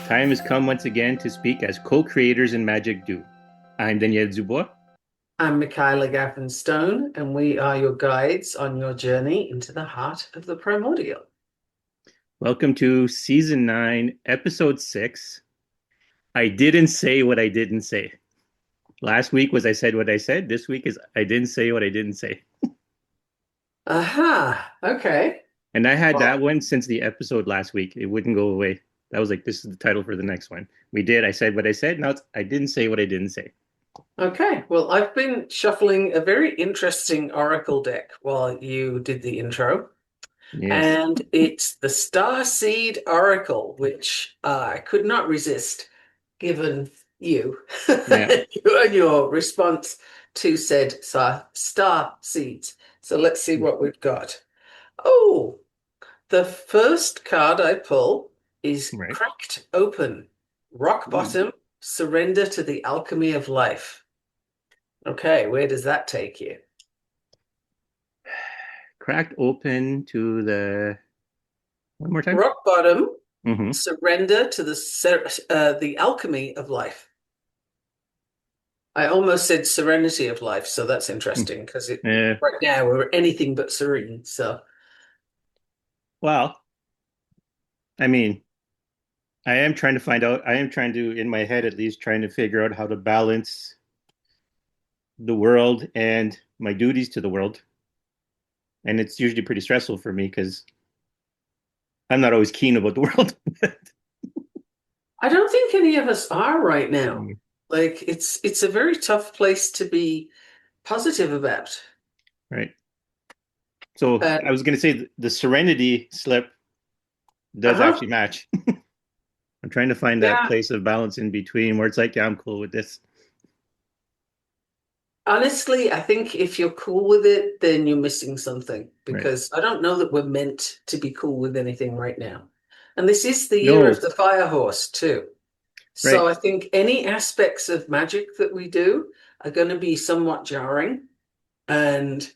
Time has come once again to speak as co-creators in Magic Do. I'm Daniel Dubois. I'm Michaela Stone, and we are your guides on your journey into the heart of the primordial. Welcome to Season 9, Episode 6. I didn't say what I didn't say. Last week was I said what I said. This week is I didn't say what I didn't say. Aha, okay. And I had that Well, one since the episode last week. It wouldn't go away. That was like, this is the title for the next one. We did. I said what I said. Now it's I didn't say what I didn't say. okay. Well, I've been shuffling a very interesting oracle deck while you did the intro, Yes. and it's the Star Seed Oracle, which I could not resist given you Yeah. and your response to said star seeds. So let's see what we've got. Oh, the first card I pull is Right. Cracked Open, Rock Ooh. Bottom, Surrender to the Alchemy of Life. Okay, where does that take you? Cracked open to the one more time. Rock Bottom, Mm-hmm. Surrender to the Alchemy of Life. I almost said Serenity of Life, so that's interesting because Uh, right now we're anything but serene. So, well, I mean, I am trying to find out. I am trying to, in my head at least, trying to figure out how to balance the world and my duties to the world. And it's usually pretty stressful for me because I'm not always keen about the world. I don't think any of us are right now. Like it's a very tough place to be positive about. Right. So Uh, I was going to say the Serenity slip does uh-huh. actually match. I'm trying to find that Yeah. place of balance in between where it's like, yeah, I'm cool with this. Honestly, I think if you're cool with it, then you're missing something Right. because I don't know that we're meant to be cool with anything right now. And this is the year of No. the fire horse too. Right. So I think any aspects of magic that we do are going to be somewhat jarring, and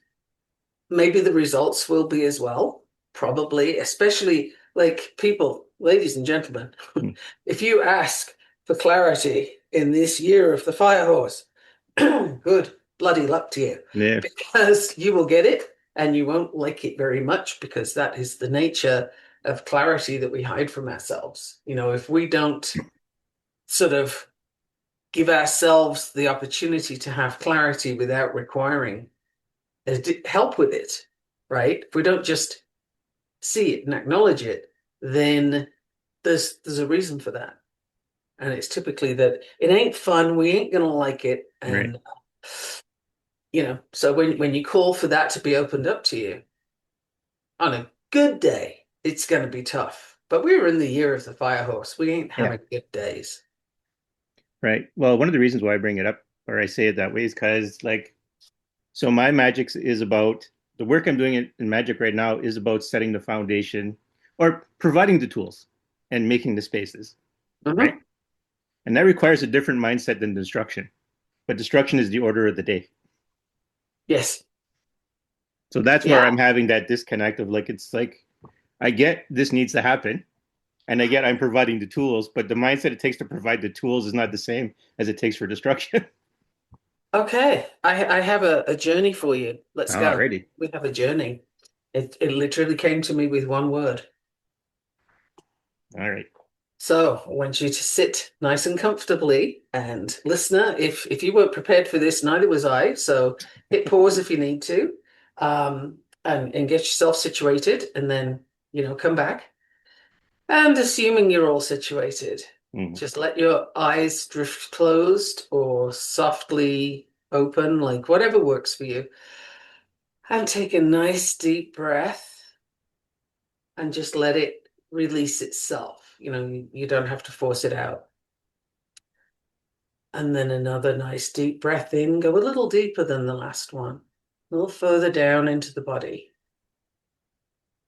maybe the results will be as well, probably, especially like people, ladies and gentlemen, Mm. if you ask for clarity in this year of the fire horse, good bloody luck to you Yeah. because you will get it and you won't like it very much because that is the nature of clarity that we hide from ourselves. You know, if we don't sort of give ourselves the opportunity to have clarity without requiring help with it, right? If we don't just see it and acknowledge it, then there's a reason for that. And it's typically that it ain't fun, we ain't gonna like it. Right. And so when you call for that to be opened up to you on a good day, it's gonna be tough. But we're in the year of the fire horse. We ain't Yeah. having good days. Right. Well, one of the reasons why I bring it up or I say it that way is because, like, so my magic is about the work I'm doing in magic right now is about setting the foundation or providing the tools and making the spaces, right? Uh-huh. And that requires a different mindset than destruction. But destruction is the order of the day. Yes. So that's where Yeah. I'm having that disconnect of like, it's like, I get this needs to happen and I get I'm providing the tools, but the mindset it takes to provide the tools is not the same as it takes for destruction. Okay. I have a journey for you. Let's go. Alrighty. We have a journey. It literally came to me with one word. All right. So I want you to sit nice and comfortably. And listener, if you weren't prepared for this, neither was I. So hit pause if you need to, and get yourself situated, and then come back. And assuming you're all situated, Mm. just let your eyes drift closed or softly open, like whatever works for you. And take a nice deep breath. and just let it release itself. You don't have to force it out. And then another nice deep breath in. Go a little deeper than the last one, a little further down into the body.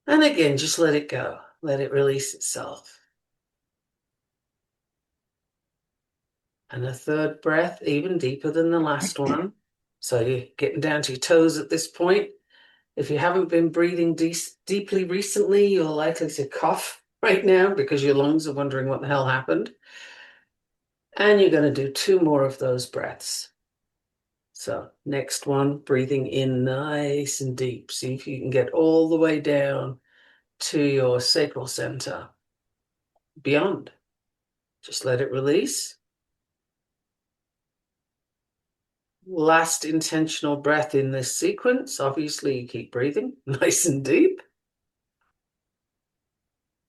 And again, just let it go. Let it release itself. And a third breath, even deeper than the last one. So you're getting down to your toes at this point. If you haven't been breathing deeply recently, you're likely to cough right now because your lungs are wondering what the hell happened. And you're going to do 2 more of those breaths. So next one, breathing in nice and deep. See if you can get all the way down to your sacral center. Beyond. Just let it release. Last intentional breath in this sequence. Obviously, you keep breathing nice and deep.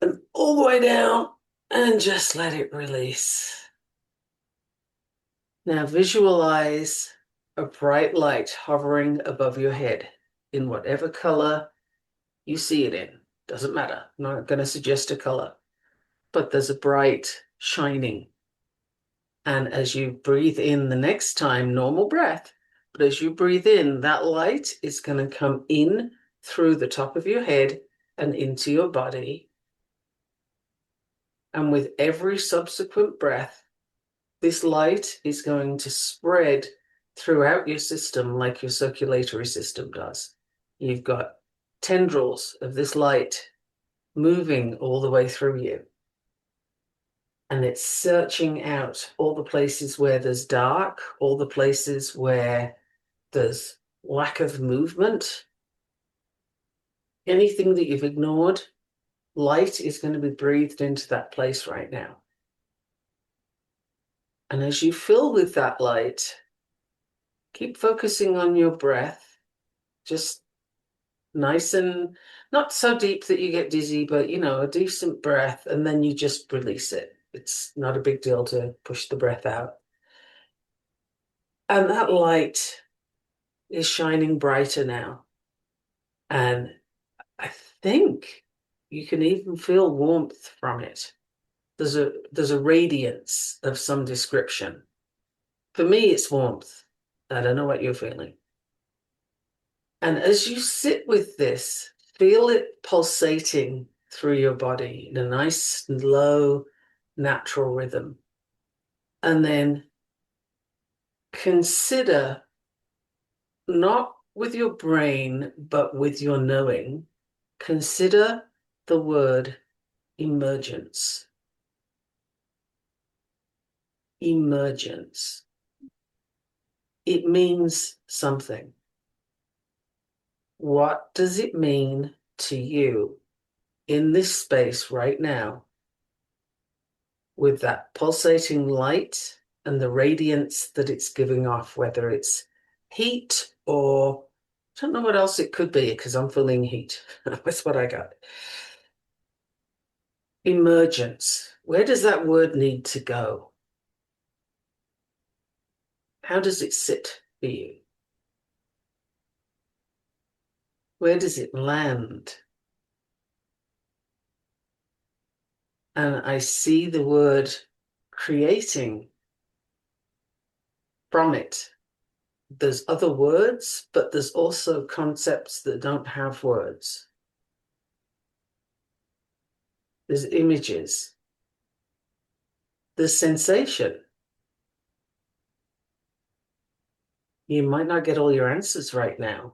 And all the way down, and just let it release. Now visualize a bright light hovering above your head in whatever color you see it in. Doesn't matter. I'm not going to suggest a color, but there's a bright shining. And as you breathe in the next time, normal breath, but as you breathe in, that light is going to come in through the top of your head and into your body. And with every subsequent breath, this light is going to spread throughout your system like your circulatory system does. You've got tendrils of this light moving all the way through you. And it's searching out all the places where there's dark, all the places where there's lack of movement. Anything that you've ignored, light is going to be breathed into that place right now. And as you fill with that light, keep focusing on your breath, just nice and not so deep that you get dizzy, but a decent breath, and then you just release it. It's not a big deal to push the breath out. And that light is shining brighter now. And I think you can even feel warmth from it. There's a radiance of some description. For me, it's warmth. I don't know what you're feeling. And as you sit with this, feel it pulsating through your body in a nice, low, natural rhythm. And then consider, not with your brain, but with your knowing, consider the word emergence. Emergence. It means something. What does it mean to you in this space right now with that pulsating light and the radiance that it's giving off, whether it's heat or I don't know what else it could be because I'm feeling heat. That's what I got. Emergence. Where does that word need to go? How does it sit for you? Where does it land? And I see the word creating from it. There's other words, but there's also concepts that don't have words. There's images. There's sensation. You might not get all your answers right now,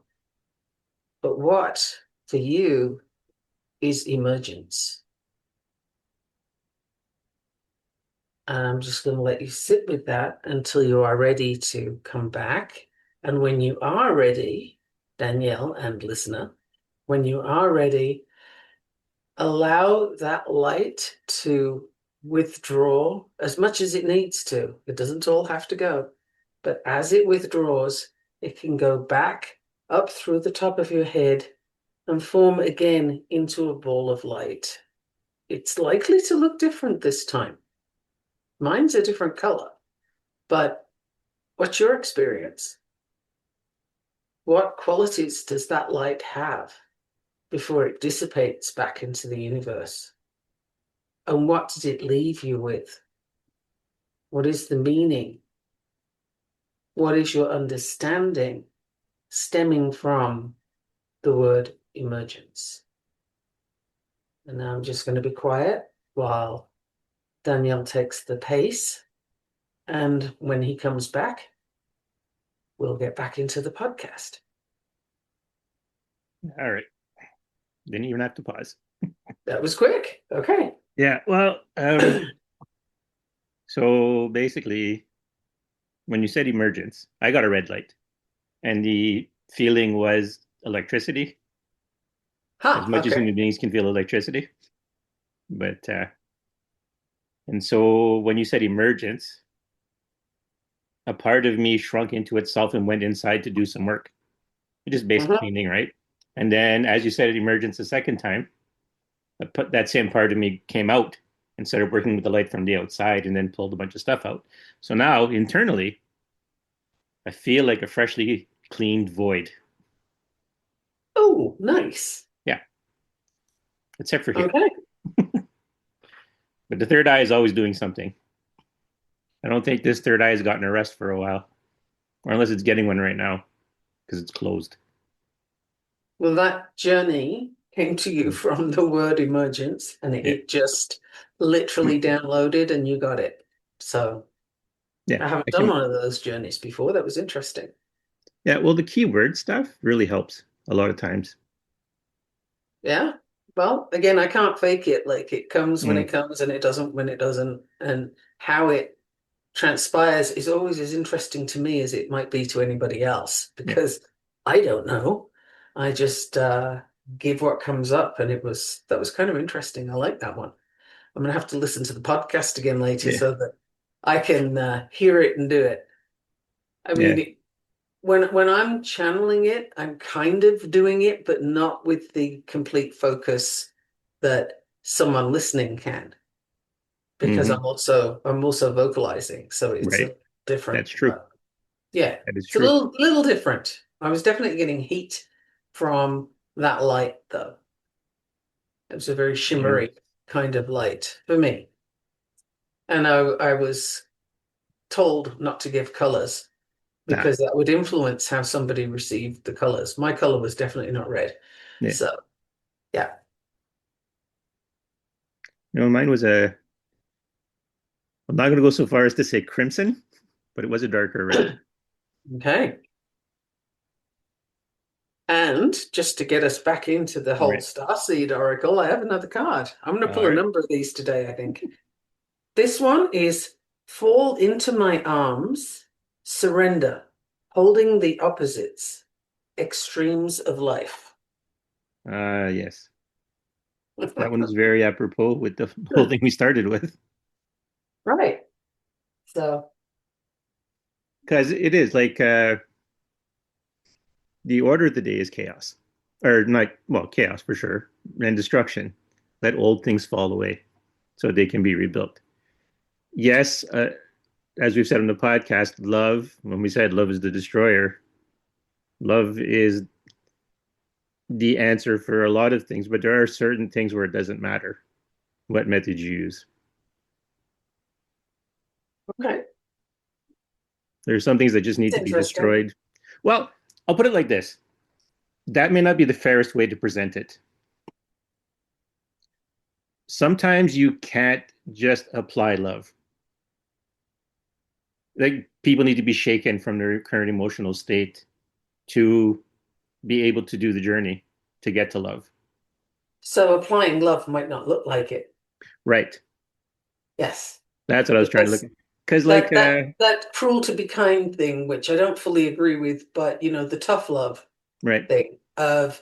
but what for you is emergence? And I'm just going to let you sit with that until you are ready to come back. And when you are ready, Danielle and listener, when you are ready, allow that light to withdraw as much as it needs to. It doesn't all have to go. But as it withdraws, it can go back up through the top of your head and form again into a ball of light. It's likely to look different this time. Mine's a different color, but what's your experience? What qualities does that light have? before it dissipates back into the universe? And what did it leave you with? What is the meaning? What is your understanding stemming from the word emergence? And now I'm just going to be quiet while Danielle takes the pace. And when he comes back, we'll get back into the podcast. All right. Didn't even have to pause. That was quick. Okay. Yeah. Well, so basically, when you said emergence, I got a red light, and the feeling was electricity. As Huh. much as Okay. human beings can feel electricity, but and so when you said emergence, a part of me shrunk into itself and went inside to do some work, just basic Hmm. cleaning, right? And then, as you said, emergence a second time, that same part of me came out and started working with the light from the outside, and then pulled a bunch of stuff out. So now internally, I feel like a freshly cleaned void. Oh, nice. Yeah, except for here. Okay. But the third eye is always doing something. I don't think this third eye has gotten a rest for a while, or unless it's getting one right now because it's closed. Well, that journey came to you from the word emergence, and Yeah, it just literally downloaded and you got it. So yeah. I haven't I done can. one of those journeys before. That was interesting. Yeah. Well, the keyword stuff really helps a lot of times. Yeah. Well, again, I can't fake it. Like it comes when Mm, it comes and it doesn't when it doesn't. And how it transpires is always as interesting to me as it might be to anybody else yeah, because I don't know. I just give what comes up, and that was kind of interesting. I like that one. I'm gonna have to listen to the podcast again later yeah, so that I can hear it and do it. I yeah. mean, when I'm channeling it, I'm kind of doing it, but not with the complete focus that someone listening can, because Hmm. I'm also vocalizing, so it's Right. a different. That's true. But yeah, That is it's a true. little different. I was definitely getting heat from that light, though. It was a very And shimmery kind of light for me, and I was told not to give colors nah, because that would influence how somebody received the colors. My color was definitely not red. yeah. So, yeah. Mine was a. I'm not going to go so far as to say crimson, but it was a darker red. Okay. And just to get us back into the whole Right. Starseed Oracle, I have another card. I'm going to pull All a right. number of these today, I think. This one is Fall into My Arms, Surrender, Holding the Opposites, Extremes of Life. Yes. That one is very apropos with the whole thing we started with, Right. So, because it is like the order of the day is chaos, or not, well, chaos for sure, and destruction. Let old things fall away so they can be rebuilt. Yes, as we've said on the podcast, love, when we said love is the destroyer, love is the answer for a lot of things, but there are certain things where it doesn't matter what method you use. okay. There are some things that just need It's to be interesting. destroyed. Well, I'll put it like this. That may not be the fairest way to present it. Sometimes you can't just apply love. Like people need to be shaken from their current emotional state to be able to do the journey to get to love. So applying love might not look like it. Right. Yes. That's what I was trying to look Because at. Because like that cruel to be kind thing, which I don't fully agree with, but the tough love right. thing of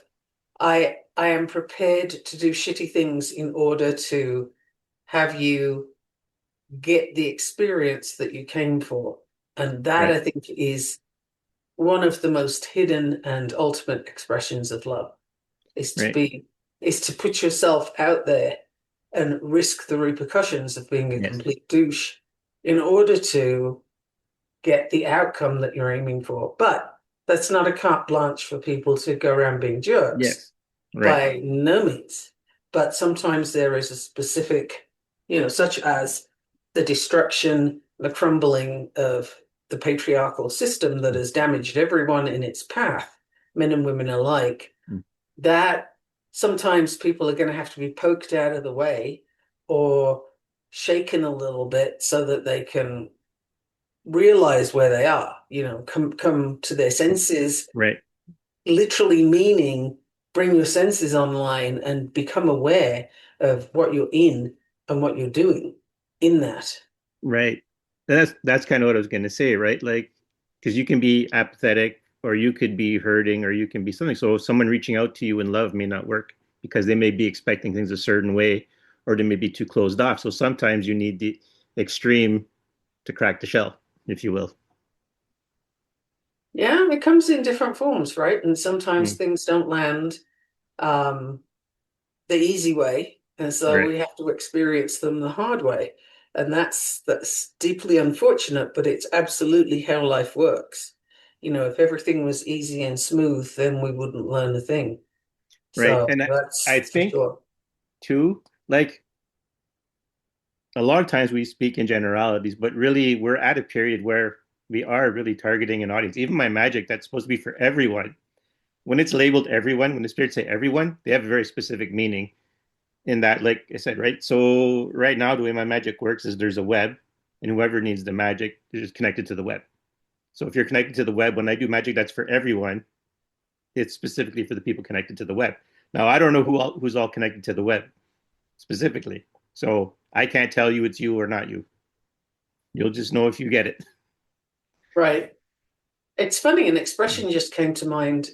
I am prepared to do shitty things in order to have you get the experience that you came for. And that Right. I think is one of the most hidden and ultimate expressions of love is to Right. be is to put yourself out there and risk the repercussions of being a Yes. complete douche in order to get the outcome that you're aiming for. But that's not a carte blanche for people to go around being jerks. Yes. Right. by no means. But sometimes there is a specific, such as the destruction, the crumbling of the patriarchal system that has damaged everyone in its path, men and women alike, Mm. that sometimes people are going to have to be poked out of the way or shaken a little bit so that they can realize where they are, come to their senses, Right. literally meaning bring your senses online and become aware of what you're in and what you're doing in that. Right. That's kind of what I was going to say, right? Like, because you can be apathetic, or you could be hurting, or you can be something. So someone reaching out to you in love may not work because they may be expecting things a certain way, or they may be too closed off. So sometimes you need the extreme to crack the shell, if you will. Yeah, it comes in different forms, right? And sometimes Mm. things don't land um, the easy way, and so Right. we have to experience them the hard way. And that's deeply unfortunate, but it's absolutely how life works. If everything was easy and smooth, then we wouldn't learn a thing. Right. So And I that's for think sure. too, like a lot of times we speak in generalities, but really we're at a period where we are really targeting an audience. Even my magic that's supposed to be for everyone, when it's labeled everyone, when the spirits say everyone, they have a very specific meaning in that, like I said, right? So right now, the way my magic works is there's a web, and whoever needs the magic is connected to the web. So if you're connected to the web, when I do magic that's for everyone, it's specifically for the people connected to the web. Now, I don't know who's all connected to the web specifically. So I can't tell you it's you or not you. You'll just know if you get it. Right. It's funny, an expression just came to mind.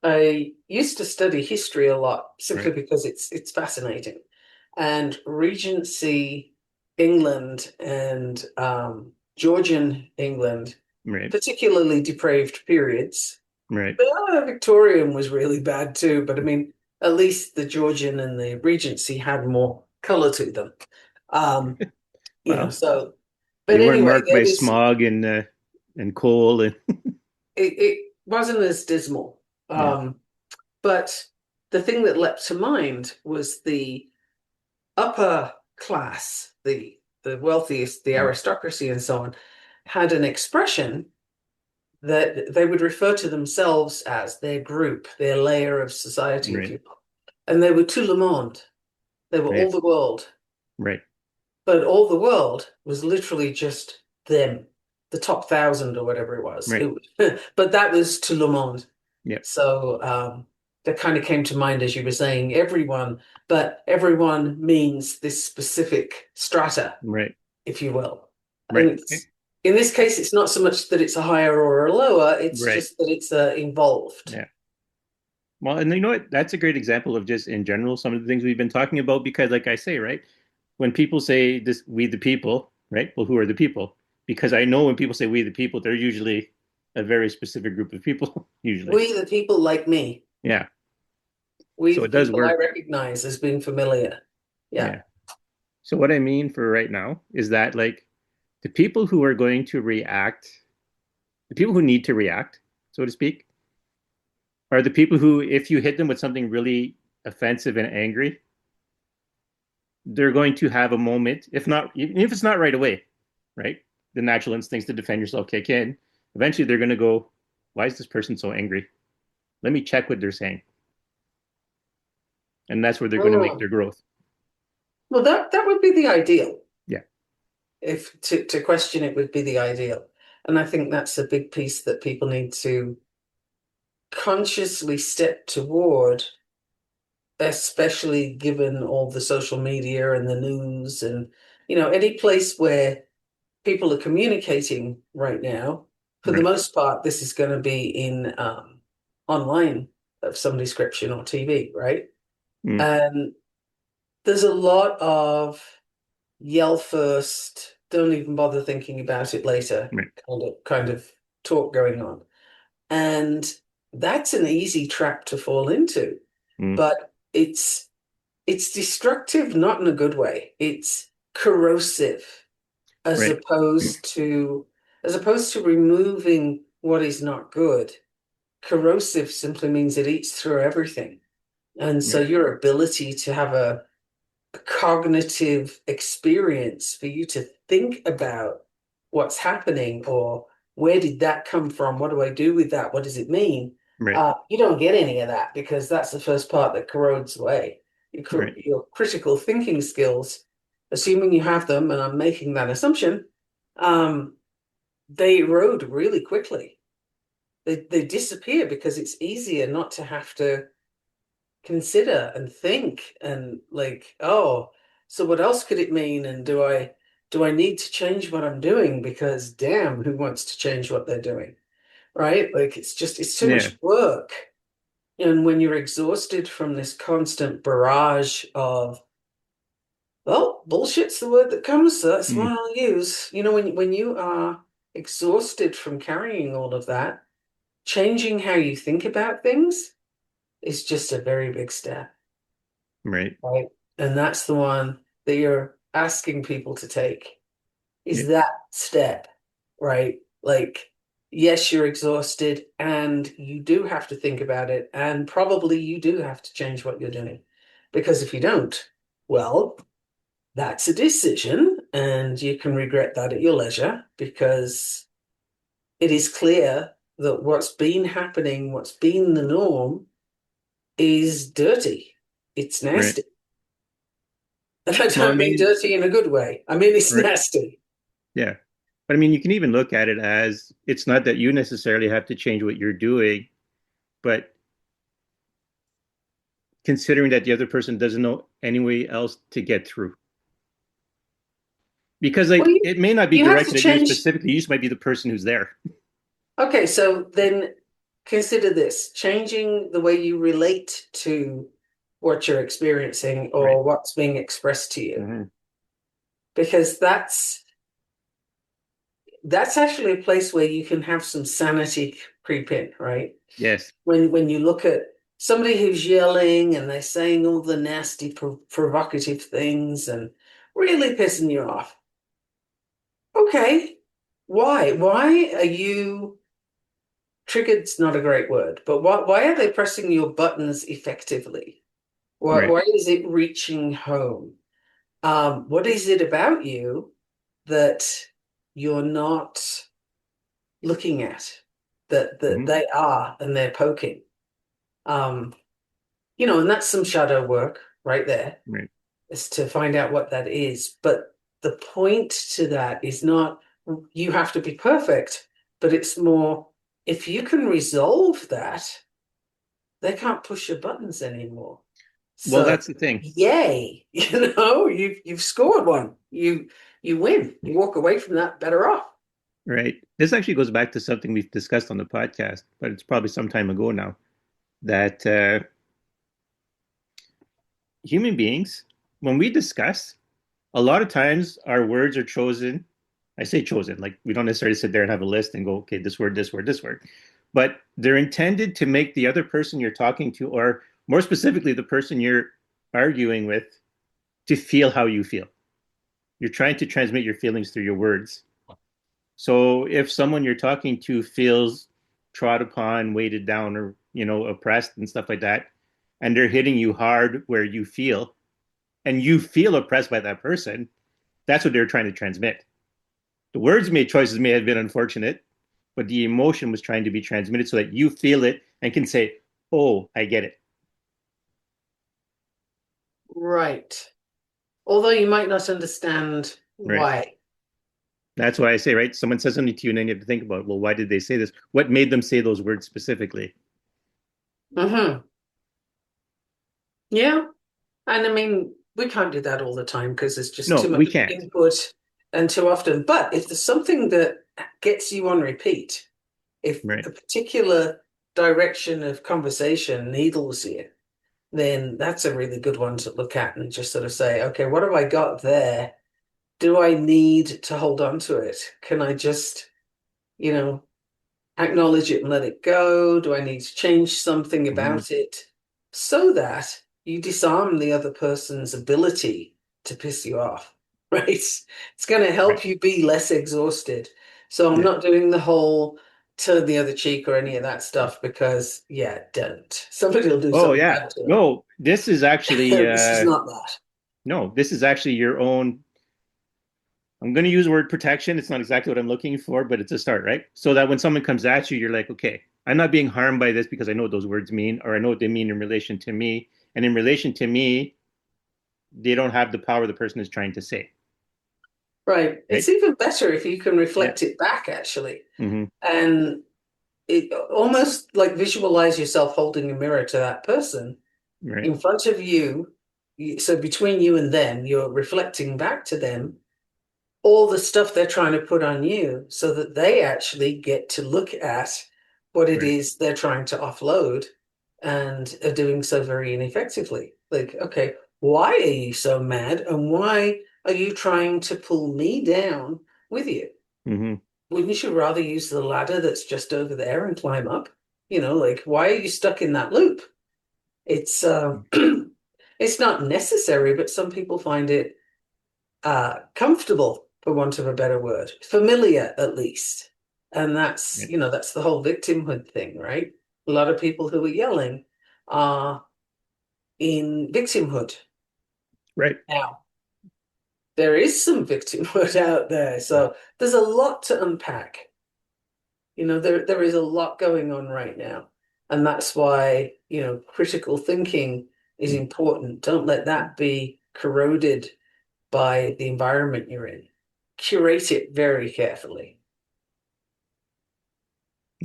I used to study history a lot simply Right, because it's fascinating. And Regency England and Georgian England, right, particularly depraved periods. right, But Victorian was really bad too. But I mean, at least the Georgian and the Regency had more color to them. Um, well, so. they But weren't anyway, marked there by was smog and coal and it wasn't as dismal. yeah, But the thing that leapt to mind was the upper class, the wealthiest, the mm, aristocracy, and so on, had an expression that they would refer to themselves as their group, their layer of society, if right, you will. And they were tout le monde. They were right, all the world. right, But all the world was literally just them, the top thousand or whatever it was. right, But that was tout le monde. yeah, So that kind of came to mind as you were saying everyone, but everyone means this specific strata, right, if you will. And right, in this case, it's not so much that it's a higher or a lower, it's right, just that it's involved. yeah. Well, and you know what? That's a great example of just in general some of the things we've been talking about because, like I say, right, when people say this, we the people, right? Well, who are the people? Because I know when people say we the people, they're usually a very specific group of people, usually. We, the people like me, Yeah. we, So the it does people I work. recognize as being familiar. Yeah. Yeah. So what I mean for right now is that like the people who are going to react, the people who need to react, so to speak, are the people who, if you hit them with something really offensive and angry, they're going to have a moment, if not, even if it's not right away, right? The natural instincts to defend yourself kick in. Eventually, they're going to go, why is this person so angry? Let me check what they're saying. And that's where they're going to make Mm. their growth. Well, that would be the ideal. Yeah. If to question it would be the ideal. And I think that's a big piece that people need to consciously step toward, especially given all the social media and the news and any place where people are communicating right now. For the Right. most part, this is going to be in online of some description or TV, right? Mm. And there's a lot of yell first, don't even bother thinking about it later Right. kind of talk going on. And that's an easy trap to fall into. Mm. But it's destructive, not in a good way. It's corrosive as Right. opposed to removing what is not good. Corrosive simply means it eats through everything. And so Right. your ability to have a cognitive experience for you to think about what's happening or where did that come from? What do I do with that? What does it mean? Right. You don't get any of that because that's the first part that corrodes away. Right. Your critical thinking skills, assuming you have them, and I'm making that assumption, um, they erode really quickly. They disappear because it's easier not to have to consider and think and like, oh, so what else could it mean? And do I need to change what I'm doing? Because damn, who wants to change what they're doing? Right? Like it's too Yeah. much work. And when you're exhausted from this constant barrage of, well, bullshit's the word that comes, so that's the Mm. one I'll use. When you are exhausted from carrying all of that, changing how you think about things is just a very big step. Right. Right. And that's the one that you're asking people to take Yeah. is that step, right? Like, yes, you're exhausted and you do have to think about it, and probably you do have to change what you're doing. Because if you don't, well, that's a decision, and you can regret that at your leisure because it is clear that what's been happening, what's been the norm, is dirty. It's Right. nasty. And I Well, I don't mean mean, dirty in a good way. I mean it's right. nasty. Yeah. But I mean, you can even look at it as it's not that you necessarily have to change what you're doing, but considering that the other person doesn't know any way else to get through. Because Well, like you, it may not be you have to directed at you change. specifically, you just might be the person who's there. Okay, so then consider this, changing the way you relate to what you're experiencing Right. or what's being expressed to you. Hmm. Because that's actually a place where you can have some sanity creep in, right? Yes. When you look at somebody who's yelling and they're saying all the nasty, provocative things and really pissing you off. Okay. Why? Why are you triggered's not a great word, but why are they pressing your buttons effectively? Right. Why is it reaching home? What is it about you that you're not looking at that Hmm. they are and they're poking? Um, and that's some shadow work right there, Right. is to find out what that is. But the point to that is not you have to be perfect, but it's more if you can resolve that, they can't push your buttons anymore. Well, So that's the thing. yay, you've scored one. You win. You walk away from that better off. Right. This actually goes back to something we've discussed on the podcast, but it's probably some time ago now, that human beings, when we discuss, a lot of times our words are chosen. I say chosen, like we don't necessarily sit there and have a list and go, okay, this word, this word, this word. But they're intended to make the other person you're talking to, or more specifically, the person you're arguing with, to feel how you feel. You're trying to transmit your feelings through your words. So if someone you're talking to feels trod upon, weighted down, or oppressed and stuff like that, and they're hitting you hard where you feel, and you feel oppressed by that person, that's what they're trying to transmit. The words made choices may have been unfortunate, but the emotion was trying to be transmitted so that you feel it and can say, "Oh, I get it." Right. Although you might not understand Right. why. That's why I say, right? Someone says something to you, and then you have to think about, well, why did they say this? What made them say those words specifically? Hmm. Yeah. And I mean, we can't do that all the time because there's just No, too we much can't. input and too often. But if there's something that gets you on repeat, if Right. a particular direction of conversation needles you, then that's a really good one to look at and just sort of say, okay, what have I got there? Do I need to hold on to it? Can I just, you know, acknowledge it and let it go? Do I need to change something Mhm. about it so that you disarm the other person's ability to piss you off, right? It's going to Right. help you be less exhausted. So I'm Yeah. not doing the whole, turn the other cheek or any of that stuff because, yeah, don't. Somebody will do Oh something yeah. bad to them. No, this is actually This is not that. no, this is actually your own. I'm going to use the word protection. It's not exactly what I'm looking for, but it's a start, right? So that when someone comes at you, you're like, okay, I'm not being harmed by this because I know what those words mean, or I know what they mean in relation to me. And in relation to me, they don't have the power the person is trying to say, Right. It's right? even better if you can Yeah. reflect it back, actually. Mm-hmm. And it almost like visualize yourself holding a mirror to that person Right. in front of you. So between you and them, you're reflecting back to them all the stuff they're trying to put on you so that they actually get to look at what it Right. is they're trying to offload and are doing so very ineffectively. Like, okay, why are you so mad and why are you trying to pull me down with you? Mm-hmm. Wouldn't you rather use the ladder that's just over there and climb up? Like why are you stuck in that loop? It's it's not necessary, but some people find it comfortable, for want of a better word, familiar at least. And that's, Right. that's the whole victimhood thing, right? A lot of people who are yelling are in victimhood. Right. Now, there is some victimhood out there, so there's a lot to unpack. There is a lot going on right now. And that's why, critical thinking is important. Don't let that be corroded by the environment you're in. Curate it very carefully.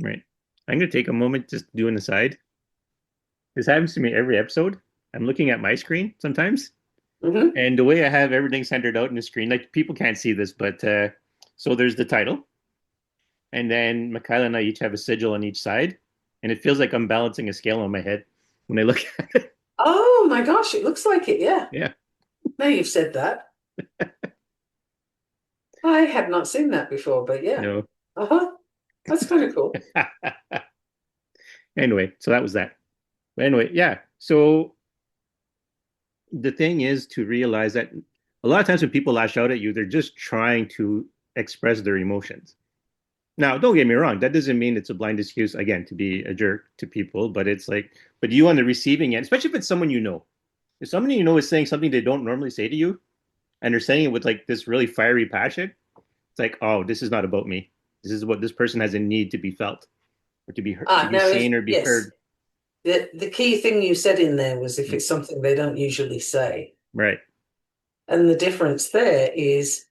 Right. I'm going to take a moment just to do an aside. This happens to me every episode. I'm looking at my screen sometimes, Hmm. and the way I have everything centered out in the screen, like people can't see this, but so there's the title, and then Michaela and I each have a sigil on each side, and it feels like I'm balancing a scale on my head when I look at it. Oh my gosh, it looks like it, yeah. Yeah, Now you've said that. I had not seen that before, but yeah. no. Uh-huh. That's kind of cool. Anyway, so that was that. But anyway, yeah. So the thing is to realize that a lot of times when people lash out at you, they're just trying to express their emotions. Now, don't get me wrong, that doesn't mean it's a blind excuse, again, to be a jerk to people, but it's like, but you on the receiving end, especially if it's someone you know. If someone you know is saying something they don't normally say to you, and they're saying it with like this really fiery passion, it's like, oh, this is not about me. This is what this person has a need to be felt or to be heard, to be Now seen or be yes, heard. the key thing you said in there was if it's something they don't usually say. Right. And the difference there is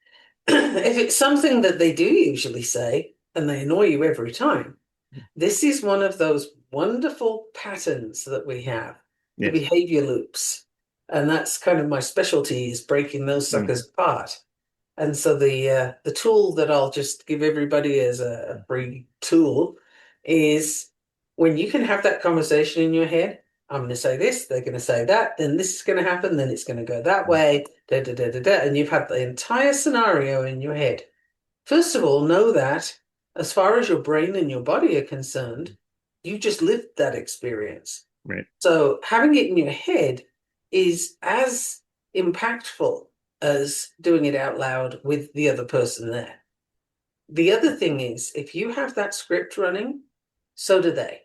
if it's something that they do usually say and they annoy you every time, this is one of those wonderful patterns that we have, the Yes. behavior loops. And that's kind of my specialty is breaking those Mm. suckers apart. And so the tool that I'll just give everybody as a free tool is when you can have that conversation in your head, I'm going to say this, they're going to say that, then this is going to happen, then it's going to go that way, da da da da da, and you've had the entire scenario in your head. First of all, know that as far as your brain and your body are concerned, you just lived that experience. Right. So having it in your head is as impactful as doing it out loud with the other person there. The other thing is, if you have that script running, so do they.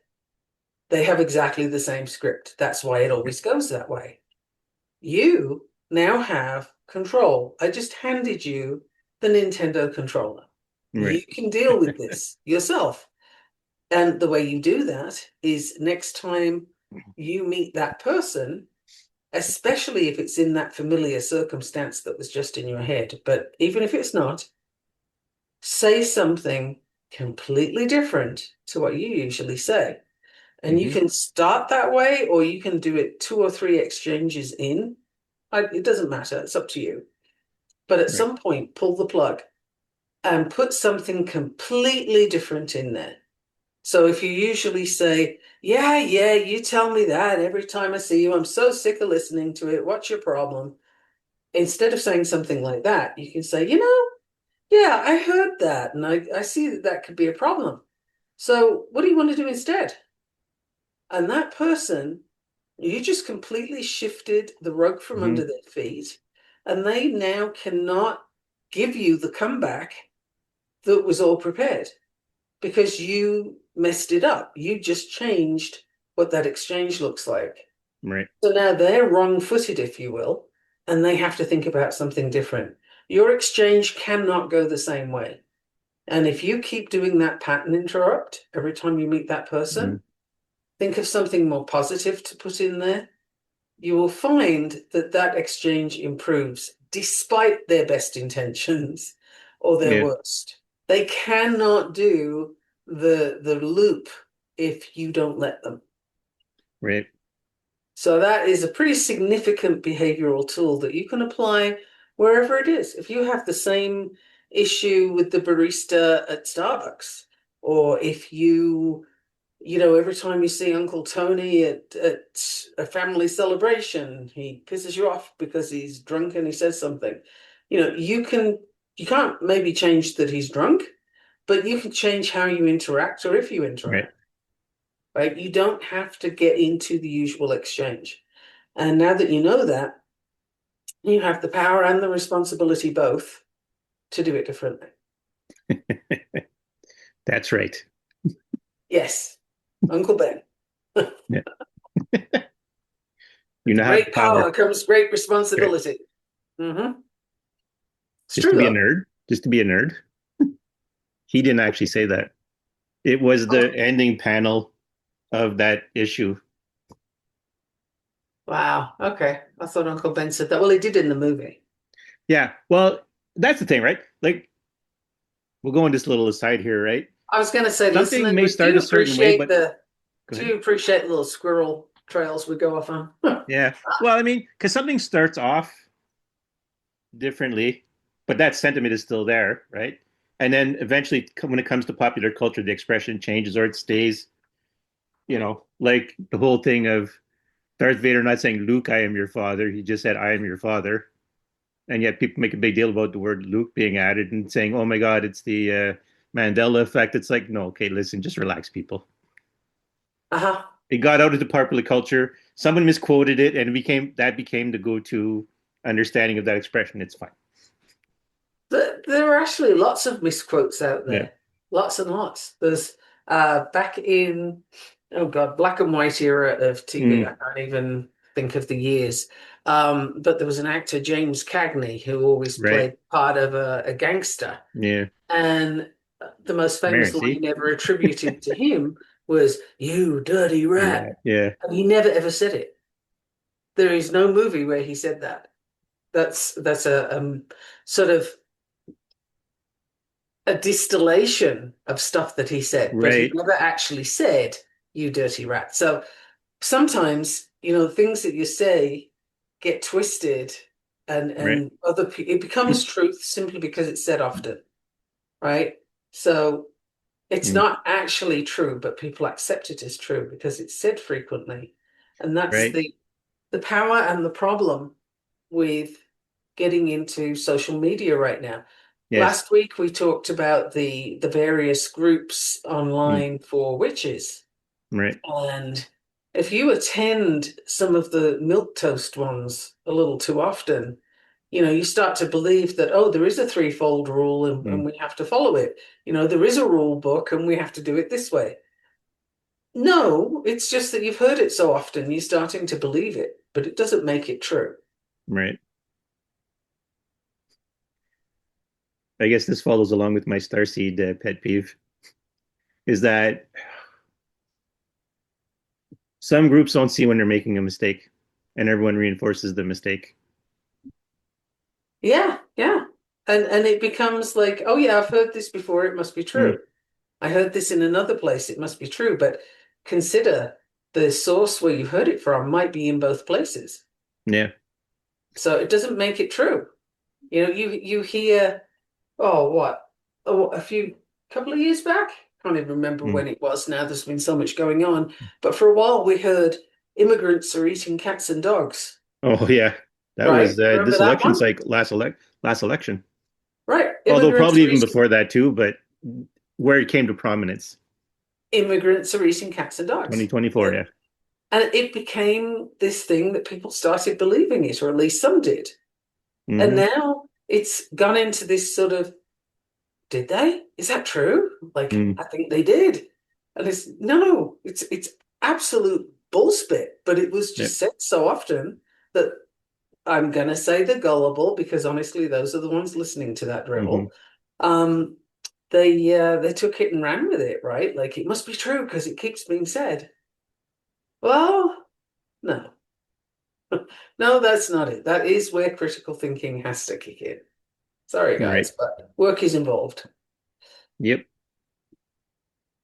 They have exactly the same script. That's why it always goes that way. You now have control. I just handed you the Nintendo controller. Right. You can deal with this yourself. And the way you do that is next time you meet that person, especially if it's in that familiar circumstance that was just in your head, but even if it's not, say something completely different to what you usually say. And you Mm-hmm. can start that way, or you can do it two or three exchanges in. It doesn't matter, it's up to you. But at Right. some point, pull the plug and put something completely different in there. So if you usually say, yeah, yeah, you tell me that every time I see you, I'm so sick of listening to it. What's your problem? Instead of saying something like that, you can say, yeah, I heard that, and I see that that could be a problem. So what do you want to do instead? And that person, you just completely shifted the rug from Mm-hmm. under their feet, and they now cannot give you the comeback that was all prepared. because you messed it up. You just changed what that exchange looks like. Right. So now they're wrong-footed, if you will, and they have to think about something different. Your exchange cannot go the same way. And if you keep doing that pattern interrupt every time you meet that Mm-hmm. person, think of something more positive to put in there. You will find that that exchange improves despite their best intentions or their Yeah. worst. They cannot do the loop if you don't let them. Right. So that is a pretty significant behavioral tool that you can apply wherever it is. If you have the same issue with the barista at Starbucks, or if every time you see Uncle Tony at a family celebration, he pisses you off because he's drunk and he says something. You can't maybe change that he's drunk, but you can change how you interact or if you Right. interact, right? You don't have to get into the usual exchange. And now that you know that, you have the power and the responsibility both to do it differently. That's right. Yes, Uncle Ben. Yeah. You With now have the great power power. comes great Right. responsibility. It's Just true to be a though. nerd. Just to be a nerd. He didn't actually say that. It was the Oh, ending panel of that issue. wow. Okay. I thought Uncle Ben said that. Well, he did in the movie. Yeah. Well, that's the thing, right? Like, we'll go on this little aside here, right? I was going to say, Something may listeners, start a certain way, but go do ahead. you appreciate the little squirrel trails we go off on? Yeah. Well, I mean, because something starts off differently, but that sentiment is still there, right? And then eventually, when it comes to popular culture, the expression changes or it stays, like the whole thing of Darth Vader not saying, Luke, I am your father. He just said, I am your father. And yet people make a big deal about the word Luke being added and saying, oh my God, it's the Mandela effect. It's like, no, okay, listen, just relax, people. Uh-huh. It got out into popular culture. Someone misquoted it, and it became the go-to understanding of that expression. It's fine. There are actually lots of misquotes out Yeah. there. Lots and lots. There's back in, oh God, black and white era of TV. I Mm, can't even think of the years. But there was an actor, James Cagney, who always right. played part of a gangster. Yeah. And the most There. famous See, line ever attributed to him was, "You dirty you're rat." right. Yeah. And he never ever said it. There is no movie where he said that. That's a sort of a distillation of stuff that he said, but he Right. never actually said, "You dirty rat." So sometimes, things that you say get twisted and Right. it becomes truth simply because it's said often, right? So it's Mm, not actually true, but people accept it as true because it's said frequently. And that's right. the power and the problem with getting into social media right now. Yes. Last week we talked about the various groups Mm, online for witches. right. And if you attend some of the milk toast ones a little too often, you start to believe that, oh, there is a threefold rule and Mm, we have to follow it. There is a rule book and we have to do it this way. No, it's just that you've heard it so often, you're starting to believe it, but it doesn't make it true. right. I guess this follows along with my starseed pet peeve is that some groups don't see when they're making a mistake, and everyone reinforces the mistake. Yeah, yeah. And it becomes like, oh yeah, I've heard this before, it must be Mm, true. I heard this in another place, it must be true. But consider the source where you heard it from might be in both places. yeah. So it doesn't make it true. You hear, oh, what? Oh, a few couple of years back? Can't even remember Mm. when it was now. There's been so much going on. But for a while we heard immigrants are eating cats and dogs, Oh yeah, that was right? Remember this that election one? cycle, last election. Right. Although Immigrants probably are even eating before that too, but where it came to prominence, immigrants are eating cats and dogs. 2024. Yeah. And it became this thing that people started believing it, or at least some did. And Hmm. now it's gone into this sort of did they? Is that true? Like, Mm. I think they did. And it's no, it's absolute bullspit, but it was Yep. just said so often that I'm gonna say the gullible, because honestly, those are the ones listening to that Hmm. drivel. Um, they took it and ran with it, right? Like it must be true because it keeps being said. Well, no. No, that's not it. That is where critical thinking has to kick in. Sorry, Right. guys, but work is involved. Yep.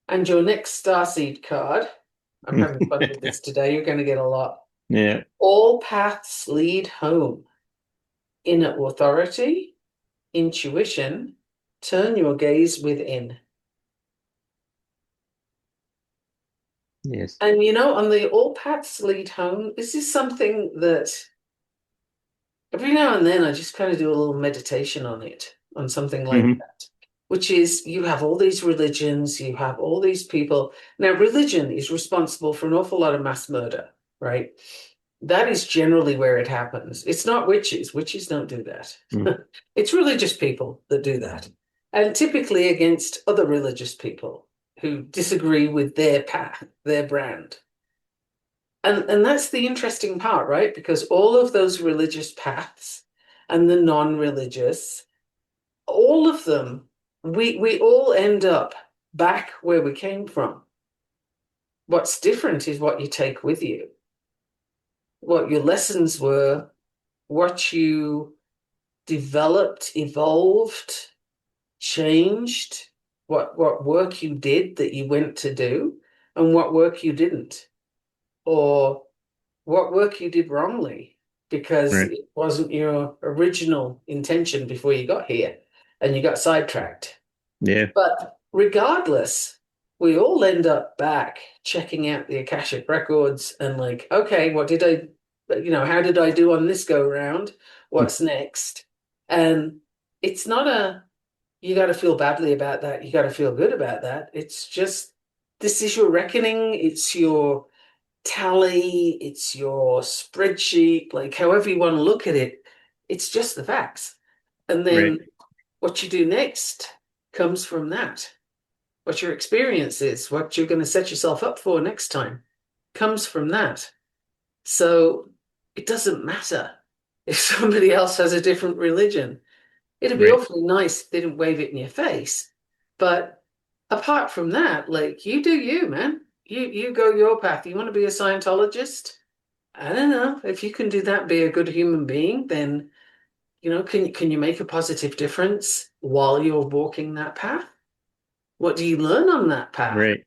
And your next starseed card, I'm having fun with this today. You're going to get a lot. Yeah. All paths lead home. Inner authority, intuition, turn your gaze within. Yes. And on the all paths lead home, this is something that every now and then I just kind of do a little meditation on it, on something like Hmm. that, which is you have all these religions, you have all these people. Now, religion is responsible for an awful lot of mass murder, right? That is generally where it happens. It's not witches. Witches don't do that. Mm. It's religious people that do that. And typically against other religious people who disagree with their path, their brand. And that's the interesting part, right? Because all of those religious paths and the non-religious, all of them, we all end up back where we came from. What's different is what you take with you, what your lessons were, what you developed, evolved, changed, what work you did that you went to do, and what work you didn't, or what work you did wrongly because Right. it wasn't your original intention before you got here and you got sidetracked. Yeah. But regardless, we all end up back checking out the Akashic records and like, okay, what did how did I do on this go round? What's next? And it's not you got to feel badly about that. You got to feel good about that. It's just, this is your reckoning. It's your tally, it's your spreadsheet, like however you want to look at it, it's just the facts. And Right. then what you do next comes from that. What your experience is, what you're going to set yourself up for next time comes from that. So it doesn't matter if somebody else has a different religion. It'd be Right. awfully nice if they didn't wave it in your face. But apart from that, like you do you, man. You go your path. You want to be a Scientologist? I don't know. If you can do that, be a good human being, then can you make a positive difference while you're walking that path? What do you learn on that path? Right.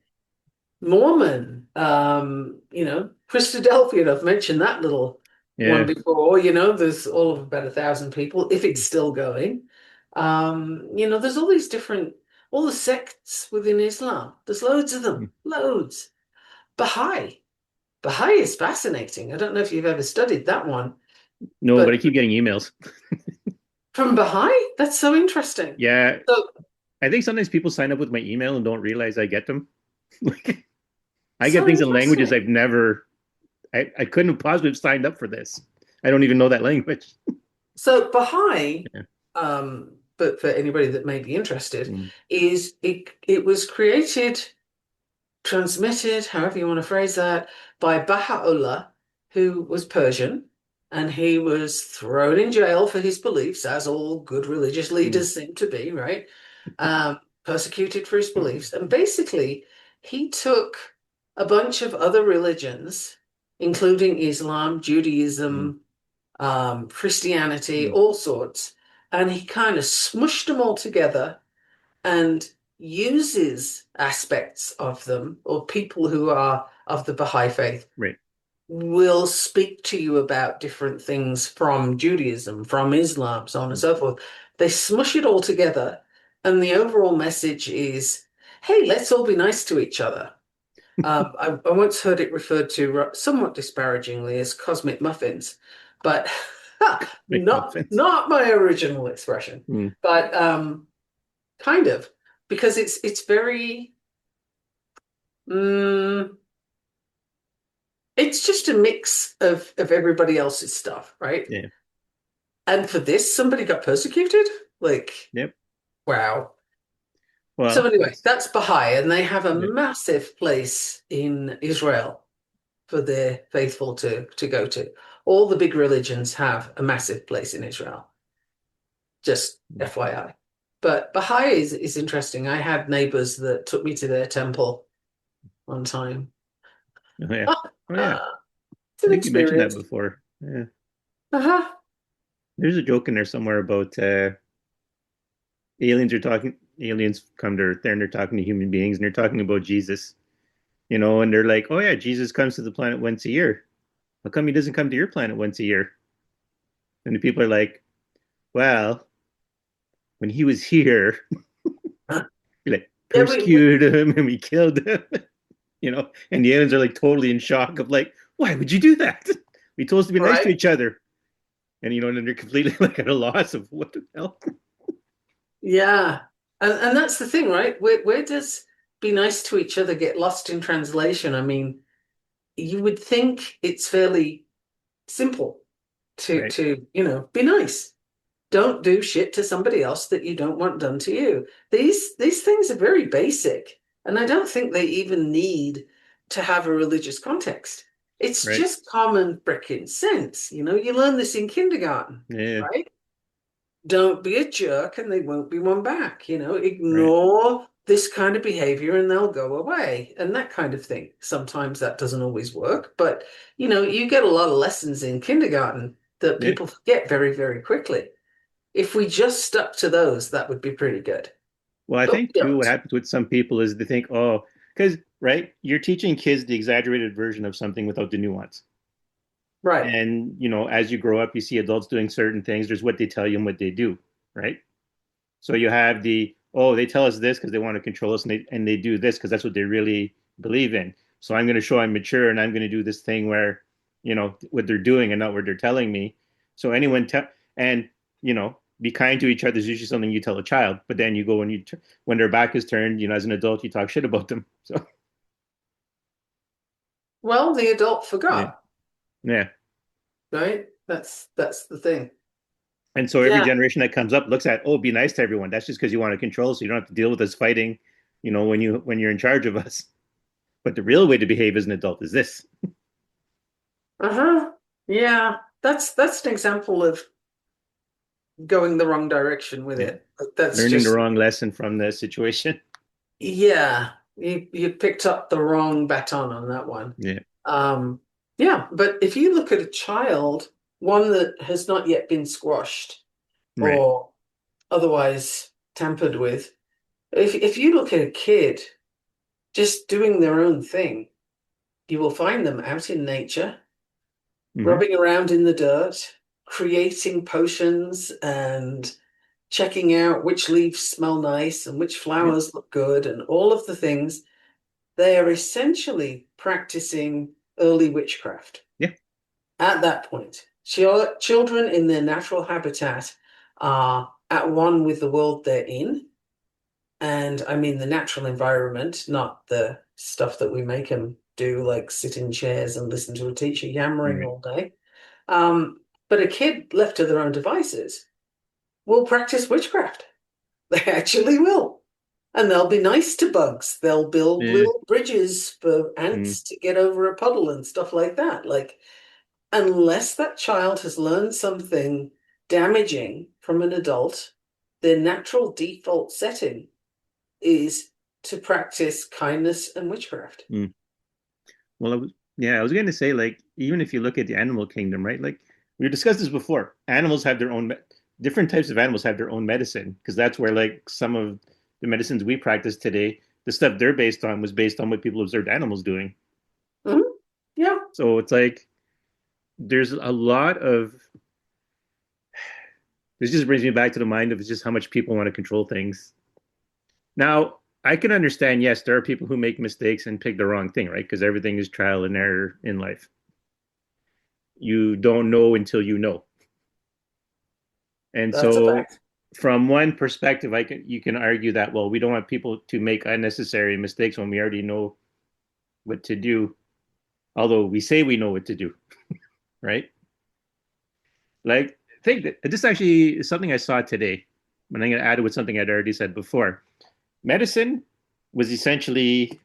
Mormon, Christadelphian, I've mentioned that little one Yeah. before, there's all of about 1,000 people, if it's still going. There's all these different, all the sects within Islam. There's loads of them, loads. Baha'i. Baha'i is fascinating. I don't know if you've ever studied that one, No, but I but keep getting emails. from Baha'i, that's so interesting. Yeah. So, I think sometimes people sign up with my email and don't realize I get them. Like I get so things in languages interesting. I've never I couldn't have possibly signed up for this. I don't even know that language. So Baha'i, Yeah. but for anybody that may be interested, Mm. is it was created, transmitted, however you want to phrase that, by Baha'u'llah, who was Persian, and he was thrown in jail for his beliefs, as all good religious Mm. leaders seem to be, right? Persecuted for his beliefs. And basically, he took a bunch of other religions, including Islam, Mm. Judaism, Christianity, Mm. all sorts, and he kind of smushed them all together and uses aspects of them, or people who are of the Baha'i faith Right. will speak to you about different things from Judaism, from Islam, so on and Mm. so forth. They smush it all together, and the overall message is, hey, let's all be nice to each other. I once heard it referred to somewhat disparagingly as cosmic muffins, but Make no not sense. not my original expression, Mm. but kind of, because it's very mm, it's just a mix of everybody else's stuff, right? Yeah. And for this, somebody got persecuted? Like, Yep. wow. So Well, anyway, that's that's Baha'i, and they have a yeah. massive place in Israel for their faithful to go to. All the big religions have a massive place in Israel, just FYI. But Baha'i is interesting. I had neighbors that took me to their temple one time. Oh yeah. Ah, Oh yeah. it's I an think you mentioned that experience. before. Yeah. Uh-huh. There's a joke in there somewhere about aliens come to Earth there and they're talking to human beings and they're talking about Jesus, and they're like, oh yeah, Jesus comes to the planet once a year. How come he doesn't come to your planet once a year? And the people are like, well, when he was here, we like Yeah, persecuted him and we killed him, and the aliens are like totally in shock of like, why would you do that? We told us to be nice to right. each other. And they're completely like at a loss of what the hell. Yeah. And that's the thing, right? Where does be nice to each other get lost in translation? I mean, you would think it's fairly simple to Right, be nice. Don't do shit to somebody else that you don't want done to you. These things are very basic, and I don't think they even need to have a religious context. It's right. just common frickin' sense. You learn this in kindergarten, Yeah, right? Don't be a jerk and they won't be one back. right. Ignore this kind of behavior and they'll go away and that kind of thing. Sometimes that doesn't always work, but you get a lot of lessons in kindergarten that Yeah. people forget very, very quickly. If we just stuck to those, that would be pretty good. Well, I But think we too, what don't. happens with some people is they think, oh, because right, you're teaching kids the exaggerated version of something without the nuance. Right. And as you grow up, you see adults doing certain things. There's what they tell you and what they do, right? So you have they tell us this because they want to control us, and they do this because that's what they really believe in. So I'm going to show I'm mature, and I'm going to do this thing where, what they're doing and not what they're telling me. So and be kind to each other is usually something you tell a child, but then you go when their back is turned, as an adult, you talk shit about them. So Well, the adult yeah, forgot, yeah. right? That's the thing. And so every Yeah. generation that comes up looks at, oh, be nice to everyone. That's just because you want to control, so you don't have to deal with us fighting, when you're in charge of us. But the real way to behave as an adult is this. Uh-huh. Yeah. That's an example of going the wrong direction with Yeah. it. That's Learning the just, wrong lesson from the situation. yeah, you picked up the wrong baton on that one. Yeah. Um, yeah, but if you look at a child, one that has not yet been squashed Right. or otherwise tampered with, if you look at a kid just doing their own thing, you will find them out in nature, Hmm. rubbing around in the dirt, creating potions and checking out which leaves smell nice and which Yeah. flowers look good and all of the things. They are essentially practicing early witchcraft Yeah. at that point. Children in their natural habitat are at one with the world they're in. And I mean the natural environment, not the stuff that we make them do, like sit in chairs and listen to a teacher yammering Right. all day. But a kid left to their own devices will practice witchcraft. They actually will. And they'll be nice to bugs. They'll build Yeah. little bridges for Mm. ants to get over a puddle and stuff like that. Like, unless that child has learned something damaging from an adult, their natural default setting is to practice kindness and witchcraft. Mm. Well, I was going to say, like, even if you look at the animal kingdom, right? Like, we discussed this before. Different types of animals have their own medicine because that's where, like, some of the medicines we practice today, the stuff they're based on was based on what people observed animals doing. Mhm. Yeah, So it's like there's a lot of this just brings me back to the mind of just how much people want to control things. Now, I can understand, yes, there are people who make mistakes and pick the wrong thing, right? Because everything is trial and error in life. You don't know until you know. And that's a so fact. from one perspective, you can argue that, well, we don't want people to make unnecessary mistakes when we already know what to do, although we say we know what to do, right? Like, think that this actually is something I saw today, but I'm going to add it with something I'd already said before. medicine was essentially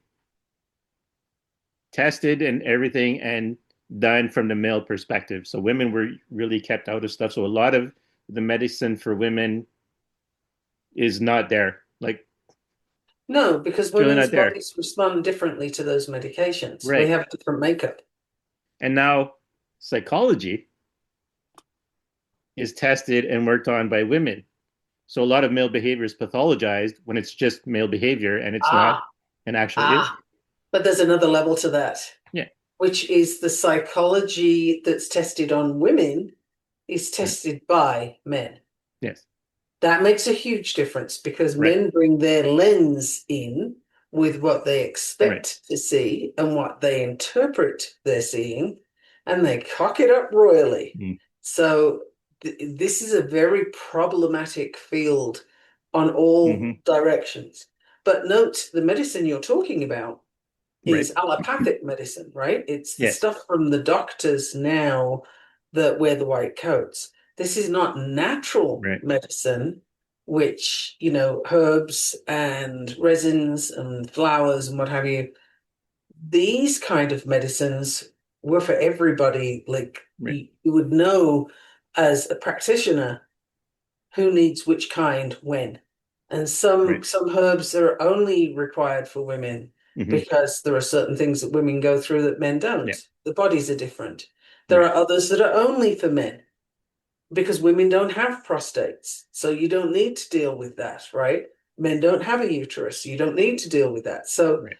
tested and everything and done from the male perspective. So women were really kept out of stuff. So a lot of the medicine for women is not there. Like No, because it's really women's not there. bodies respond differently to those medications. We Right. have different makeup. And now psychology is tested and worked on by women. So a lot of male behavior is pathologized when it's just male behavior and it's not Ah, an actual ah. But there's another level to that, yeah. which is the psychology that's tested on women is Right. tested by men. Yes. That makes a huge difference because Right. men bring their lens in with what they Right. expect to see and what they interpret they're seeing, and they cock it up royally. Mm-hmm. So this is a very problematic field on all Mm-hmm. directions. But note the medicine you're talking about Right. is allopathic medicine, right? It's the Yes. stuff from the doctors now that wear the white coats. This is not natural Right. medicine, which, herbs and resins and flowers and what have you. These kind of medicines were for everybody. Like Right. you would know as a practitioner who needs which kind when. And some Right. some herbs are only required for women Mm-hmm. because there are certain things that women go through that men don't. Yeah. The bodies are different. There Right. are others that are only for men because women don't have prostates. So you don't need to deal with that, right? Men don't have a uterus. You don't need to deal with that. So Right.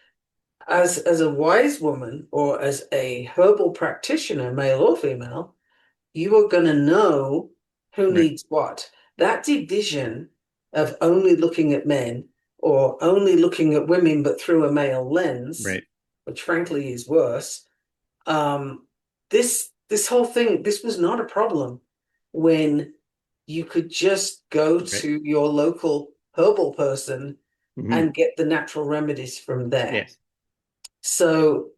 as a wise woman or as a herbal practitioner, male or female, you are going to know who Right. needs what. That division of only looking at men or only looking at women but through a male lens, Right. which frankly is worse, um, this whole thing, this was not a problem when you could just go Right. to your local herbal person Mm-hmm. and get the natural remedies from there. Yes. So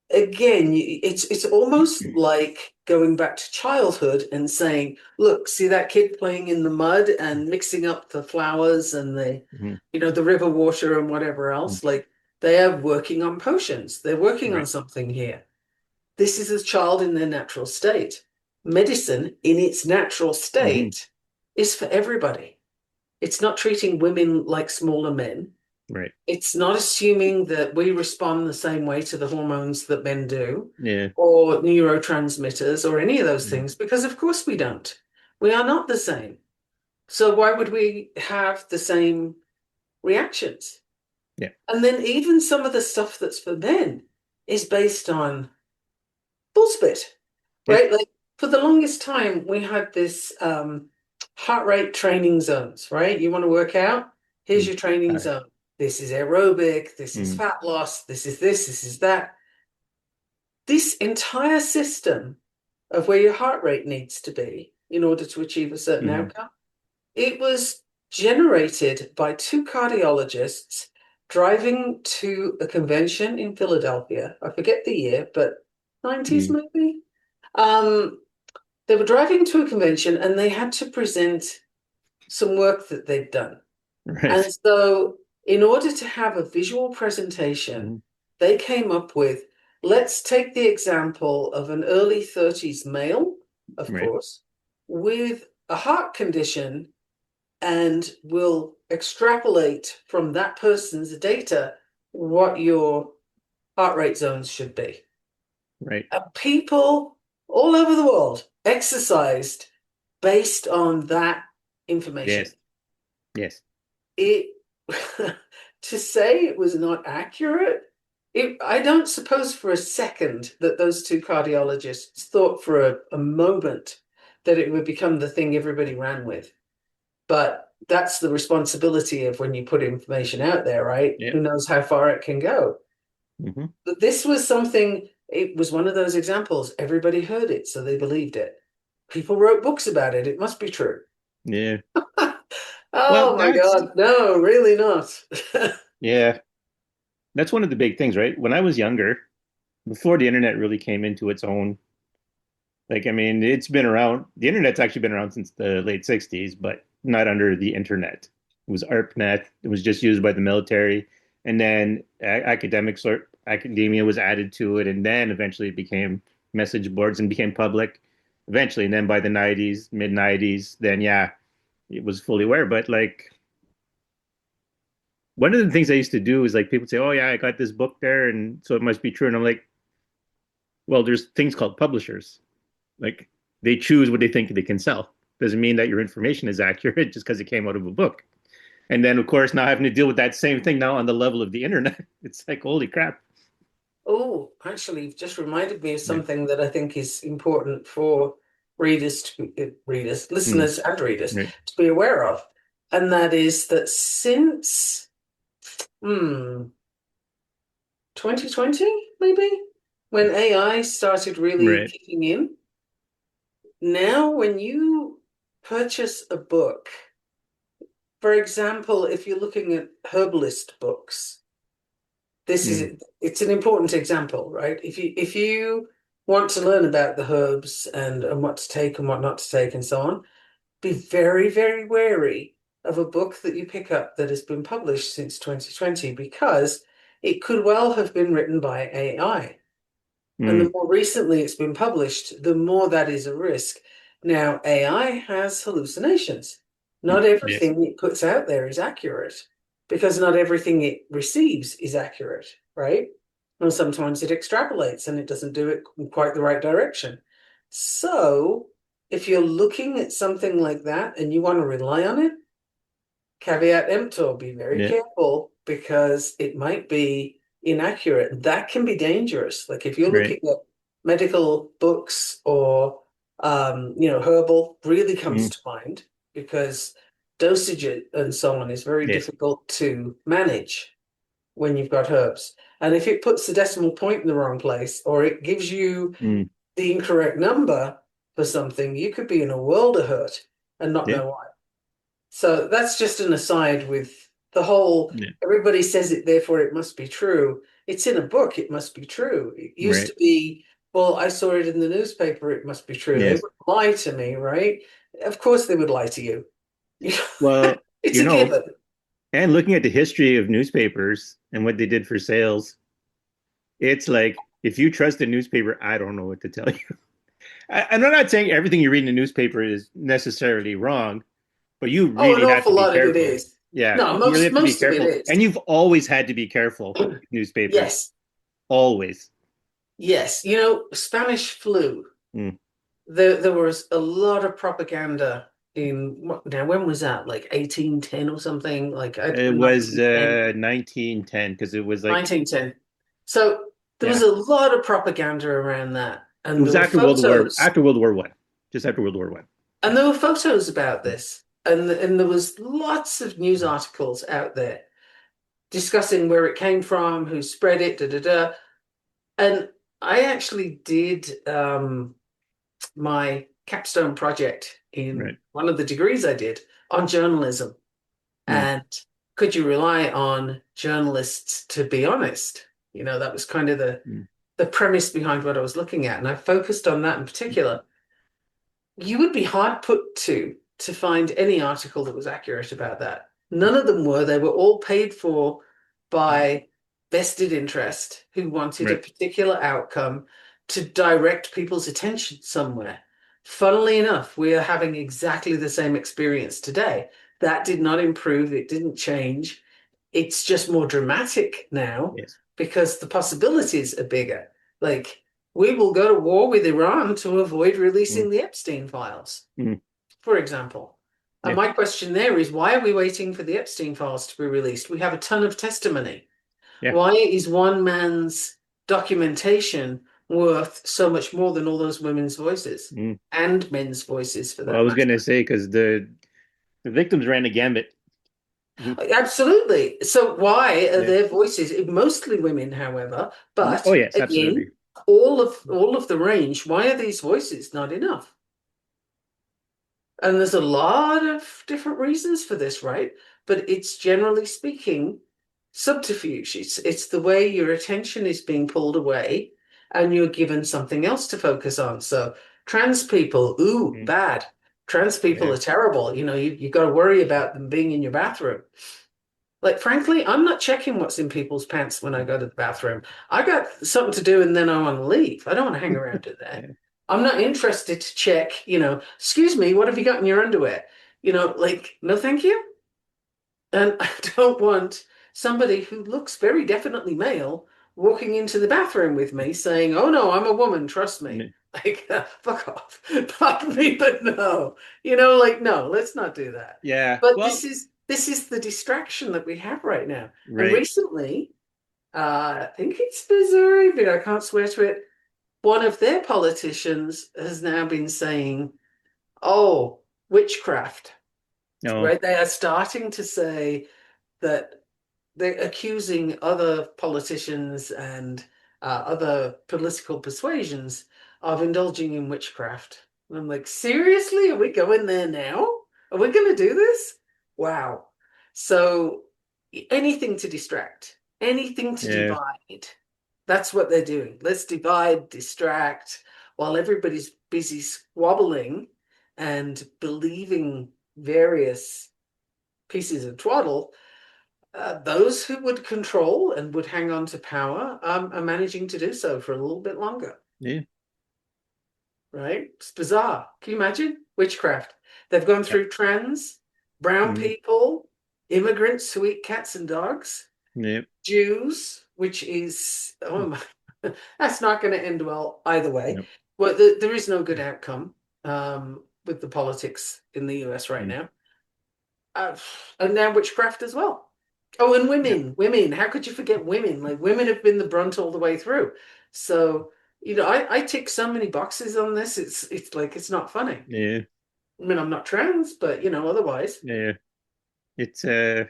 again, it's almost like going back to childhood and saying, "Look, see that kid playing in the mud and mixing up the flowers and Mm-hmm. the river water and whatever else. Like they are working on potions. They're working on Right. something here. This is a child in their natural state. Medicine in its natural Mm-hmm. state is for everybody. It's not treating women like smaller men. Right. It's not assuming that we respond the same way to the hormones that men do, Yeah. or neurotransmitters, or any of those Mm-hmm. things, because of course we don't. We are not the same. So why would we have the same reactions? Yeah. And then even some of the stuff that's for men is based on bullspit, Yes. right? Like for the longest time, we had this heart rate training zones, right? You want to work out? Here's Mm. your training Uh, zone. This is aerobic, this is mm. fat loss, this is that. This entire system of where your heart rate needs to be in order to achieve a certain Mm-hmm. outcome, it was generated by two cardiologists driving to a convention in Philadelphia. I forget the year, but 90s Mm. maybe. Um, they were driving to a convention and they had to present some work that they'd done. And Right. so, in order to have a visual presentation, Mm-hmm. they came up with let's take the example of an early 30s male, of Right. course, with a heart condition, and we'll extrapolate from that person's data what your heart rate zones should be. Right. And people all over the world exercised based on that information. Yes. Yes. It to say it was not accurate, I don't suppose for a second that those two cardiologists thought for a moment that it would become the thing everybody ran with. But that's the responsibility of when you put information out there, right? Yeah. Who knows how far it can go? Mm-hmm. But this was something, it was one of those examples. Everybody heard it, so they believed it. People wrote books about it. It must be true. Yeah. Well, Oh my that's God. No, really not. yeah. That's one of the big things, right? When I was younger, before the internet really came into its own, like I mean, it's been around. The internet's actually been around since the late '60s, but not under the internet. It was ARPANET. It was just used by the military, and then academics or academia was added to it, and then eventually it became message boards and became public. Eventually, and then by the '90s, mid '90s, then yeah, it was fully aware. But like one of the things I used to do is like people say, "Oh yeah, I got this book there, and so it must be true." And I'm like, "Well, there's things called publishers. Like they choose what they think they can sell. Doesn't mean that your information is accurate just because it came out of a book." And then, of course, now having to deal with that same thing now on the level of the internet, it's like, holy crap. Oh, actually, you've just reminded me of Yeah. something that I think is important for Mm, listeners and readers right. to be aware of. And that is that since 2020, maybe, when AI started really Right. kicking in, now when you purchase a book, for example, if you're looking at herbalist books, Mm, it's an important example, right? If you want to learn about the herbs and what to take and what not to take and so on, be very, very wary of a book that you pick up that has been published since 2020 because it could well have been written by AI. And mm, the more recently it's been published, the more that is a risk. Now, AI has hallucinations. Not yes. everything it puts out there is accurate because not everything it receives is accurate, right? And sometimes it extrapolates and it doesn't do it in quite the right direction. So, if you're looking at something like that and you want to rely on it, caveat emptor, be very Yeah. careful because it might be inaccurate. That can be dangerous. Like if you're Right. looking at medical books or herbal really comes Mm, to mind because dosage and so on is very yes. difficult to manage when you've got herbs. And if it puts the decimal point in the wrong place or it gives you Mm, the incorrect number for something, you could be in a world of hurt and not yeah. know why. So that's just an aside with the whole Yeah. everybody says it, therefore it must be true. It's in a book, it must be true. It used Right. to be, well, I saw it in the newspaper, it must be true. They Yes. would lie to me, right? Of course they would lie to you. Well, It's you a know, given. and looking at the history of newspapers and what they did for sales, it's like if you trust a newspaper, I don't know what to tell you. And I'm not saying everything you read in a newspaper is necessarily wrong, but you Oh, an really have to awful be lot of it careful. is. Yeah, No, you really most have to be most of it careful. is. And you've always had to be careful with newspapers. Yes, Always. yes. Spanish flu. Mm. There was a lot of propaganda now when was that? Like 1810 or something? Like It was 1910. 1910 because it was like, 1910. So there was yeah, a lot of propaganda around that. it And there was were photos. After World War One, just after World War One. And Yeah. there were photos about Mm. this. And there was lots of news articles out there discussing where it came from, who spread it, da da da. And I actually did my capstone project in Right. one of the degrees I did on journalism. Mm. And could you rely on journalists to be honest? That was kind of Mm. the premise behind what I was looking at. And I focused on that in particular. You would be hard put to find any article that was accurate about that. None of them were. They were all paid for by vested interest who wanted a Right. particular outcome to direct people's attention somewhere. Funnily enough, we are having exactly the same experience today. That did not improve, it didn't change. It's just more dramatic now Yes. because the possibilities are bigger. Like, we will go to war with Iran to avoid Mm. releasing the Epstein files, Mm. for example. And Yeah. my question there is, why are we waiting for the Epstein files to be released? We have a ton of testimony. Yeah. Why is one man's documentation worth so much more than all those women's voices Mm. and men's voices for Well, I that was matter? gonna say because the victims ran the gambit. Mhm. Absolutely. So why are Yeah. their voices mostly women, however, Oh but yes, again, absolutely. all of the range, why are these voices not enough? And there's a lot of different reasons for this, right? But it's generally speaking subterfuge. It's the way your attention is being pulled away and you're given something else to focus on. So trans people, ooh, Mm. bad. Trans people Yeah. are terrible. You got to worry about them being in your bathroom. Like, frankly, I'm not checking what's in people's pants when I go to the bathroom. I got something to do and then I want to leave. I don't want to hang around in there. Yeah. I'm not interested to check, excuse me, what have you got in your underwear? Like, no, thank you. And I don't want somebody who looks very definitely male walking into the bathroom with me saying, "Oh no, I'm a woman, trust me." Like, fuck off. Pardon me, but no. Like, no, let's not do that. Yeah. But Well, this is the distraction that we have right now. And right. recently, I think it's Missouri, but I can't swear to it. One of their politicians has now been saying, "Oh, witchcraft." No. Right? They are starting to say that they're accusing other politicians and other political persuasions of indulging in witchcraft. And I'm like, seriously? Are we going there now? Are we going to do this? Wow. So anything to distract, anything to Yeah. divide. That's what they're doing. Let's divide, distract, while everybody's busy squabbling and believing various pieces of twaddle. Those who would control and would hang on to power are managing to do so for a little bit longer, Yeah. right? It's bizarre. Can you imagine? Witchcraft. They've gone Yeah. through trans, brown Mm, people, immigrants who eat cats and dogs, yeah. Jews, which is, oh my, that's not going to end well either way. No. Well, there is no good outcome with the politics in the US right Mm, now. uh, and now witchcraft as well. Oh, and yeah. women. How could you forget women? Like, women have been the brunt all the way through. So, I tick so many boxes on this. It's like it's not funny. Yeah. I mean, I'm not trans, but otherwise. Yeah. It's all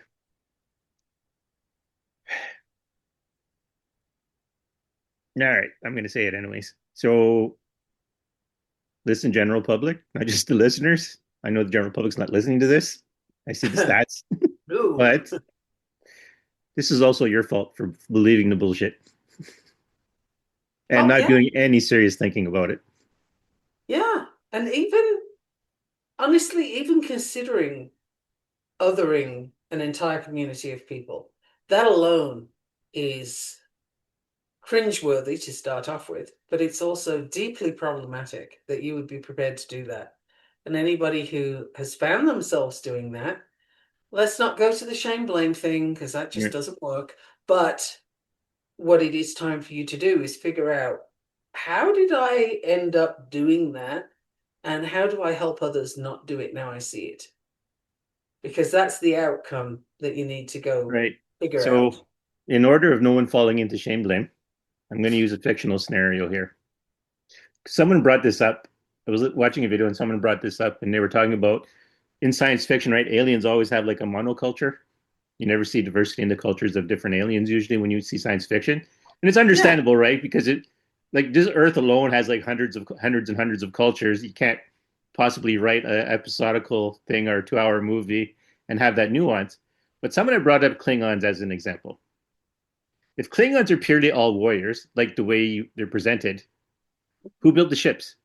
right. I'm gonna say it anyways. So listen, general public, not just the listeners. I know the general public's not listening to this. I see the stats, No. but this is also your fault for believing the bullshit and Oh not yeah, doing any serious thinking about it. yeah. And even honestly, even considering othering an entire community of people, that alone is cringeworthy to start off with, but it's also deeply problematic that you would be prepared to do that. And anybody who has found themselves doing that, let's not go to the shame blame thing because that Yeah. just doesn't work. But what it is time for you to do is figure out, how did I end up doing that? And how do I help others not do it now I see it? Because that's the outcome that you need to go Right. figure out. So, in order of no one falling into shame blame, I'm going to use a fictional scenario here. Someone brought this up. I was watching a video and someone brought this up, and they were talking about in science fiction, right? Aliens always have like a monoculture. You never see diversity in the cultures of different aliens usually when you see science fiction, and it's Yeah, understandable, right? Because it, like, this Earth alone has like hundreds and hundreds of cultures. You can't possibly write an episodical thing or a 2 hour movie and have that nuance. But someone had brought up Klingons as an example. If Klingons are purely all warriors, like the way they're presented, who built the ships?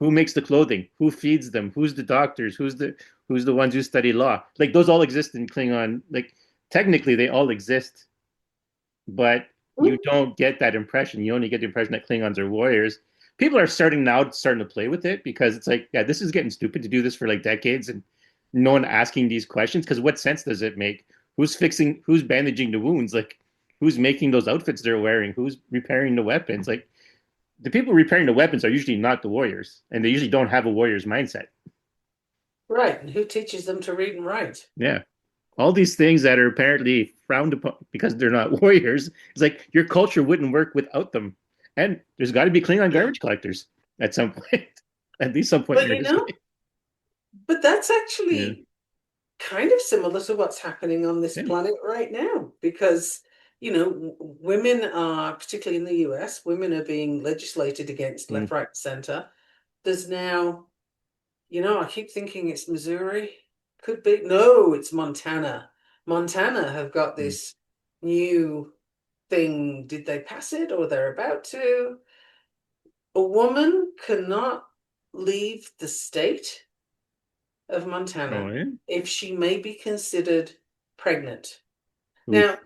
Who makes the clothing? Who feeds them? Who's the doctors? Who's the ones who study law? Like, those all exist in Klingon. Like, technically they all exist, but you don't get that impression. You only get the impression that Klingons are warriors. People are starting to play with it because it's like, yeah, this is getting stupid to do this for like decades and no one asking these questions, because what sense does it make? Who's bandaging the wounds? Like, who's making those outfits they're wearing? Who's repairing the weapons? Like, the people repairing the weapons are usually not the warriors, and they usually don't have a warrior's mindset. right. And who teaches them to read and write? Yeah. All these things that are apparently frowned upon because they're not warriors, it's like your culture wouldn't work without them. And there's got to be Klingon Yeah. garbage collectors at some point, at least some point in But their history. but that's Yeah. actually kind of similar to what's happening on this Yeah. planet right now because, women are, particularly in the US, women are being legislated against Mm, left, right, center. There's now, I keep thinking it's Missouri. Could be. No, it's Montana. Montana have got mm, this new thing. Did they pass it or they're about to? A woman cannot leave the state of Oh Montana yeah. if she may be considered pregnant. Oof. Now,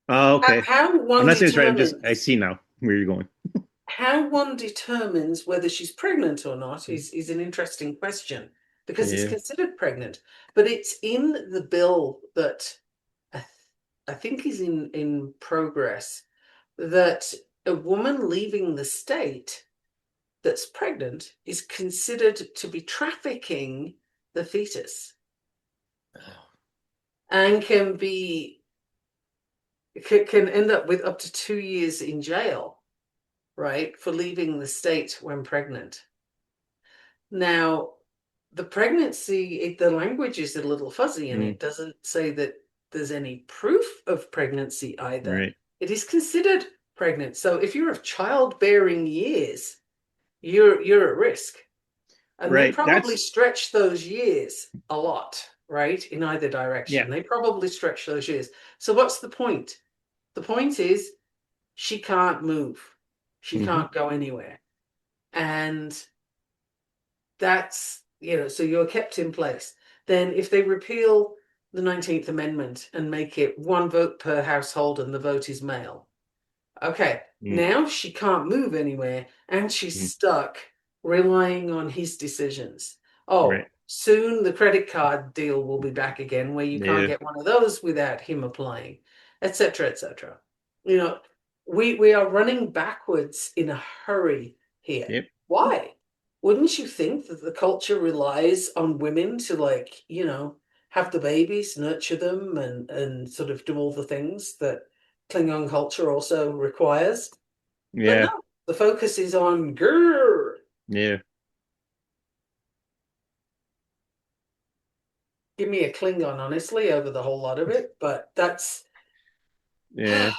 Oh, how okay. how I'm one not saying it's right. I determines see now where you're going. how one determines whether she's pregnant or not Mm. is an interesting question because it's Yeah. considered pregnant, but it's in the bill that I, th- I think is in progress that a woman leaving the state that's pregnant is considered to be trafficking the fetus and can end up with up to 2 years in jail, right, for leaving the state when pregnant. Now, the pregnancy, the language is a little fuzzy and Mm, it doesn't say that there's any proof of pregnancy either. right. It is considered pregnant. So if you're of childbearing years, you're at risk. And they Right. probably That's stretch those years a lot, right? In either yeah. direction. They probably stretch those years. So what's the point? The point is she can't move. She Hmm. can't go anywhere. And so you're kept in place. Then if they repeal the 19th Amendment and make it one vote per household and the vote is male, okay, Mm, now she can't move anywhere and she's mm, stuck relying on his decisions. Oh, right. soon the credit card deal will be back again where you can't Yeah. get one of those without him applying, etc., etc. You know, we are running backwards in a hurry here. Yep. Why? Wouldn't you think that the culture relies on women to have the babies, nurture them and sort of do all the things that Klingon culture also requires. But Yeah. no, the focus is on grrr. Yeah. Give me a Klingon, honestly, over the whole lot of it. But Yeah.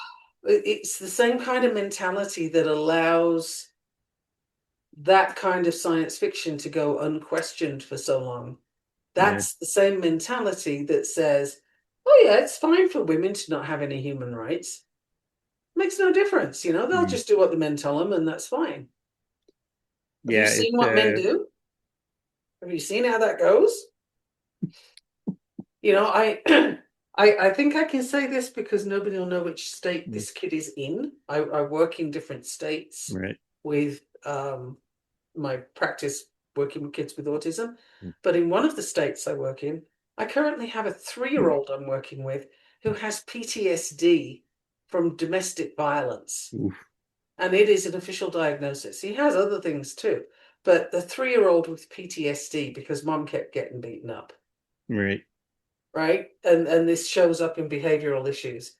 it's the same kind of mentality that allows that kind of science fiction to go unquestioned for so long. Yeah. That's the same mentality that says, oh, yeah, it's fine for women to not have any human rights. Makes no difference. They'll Mm. just do what the men tell them, and that's fine. Have you Yeah. seen what men do? Have you seen how that goes? I I think I can say this because nobody will know which state Mm, this kid is in. I work in different states right. with my practice working with kids with autism. Mm, But in one of the states I work in, I currently have a 3-year-old I'm working with who has PTSD from domestic violence. oof. And it is an official diagnosis. He has other things too. But the 3-year-old with PTSD because mom kept getting beaten up, Right. right? And this shows up in behavioral issues.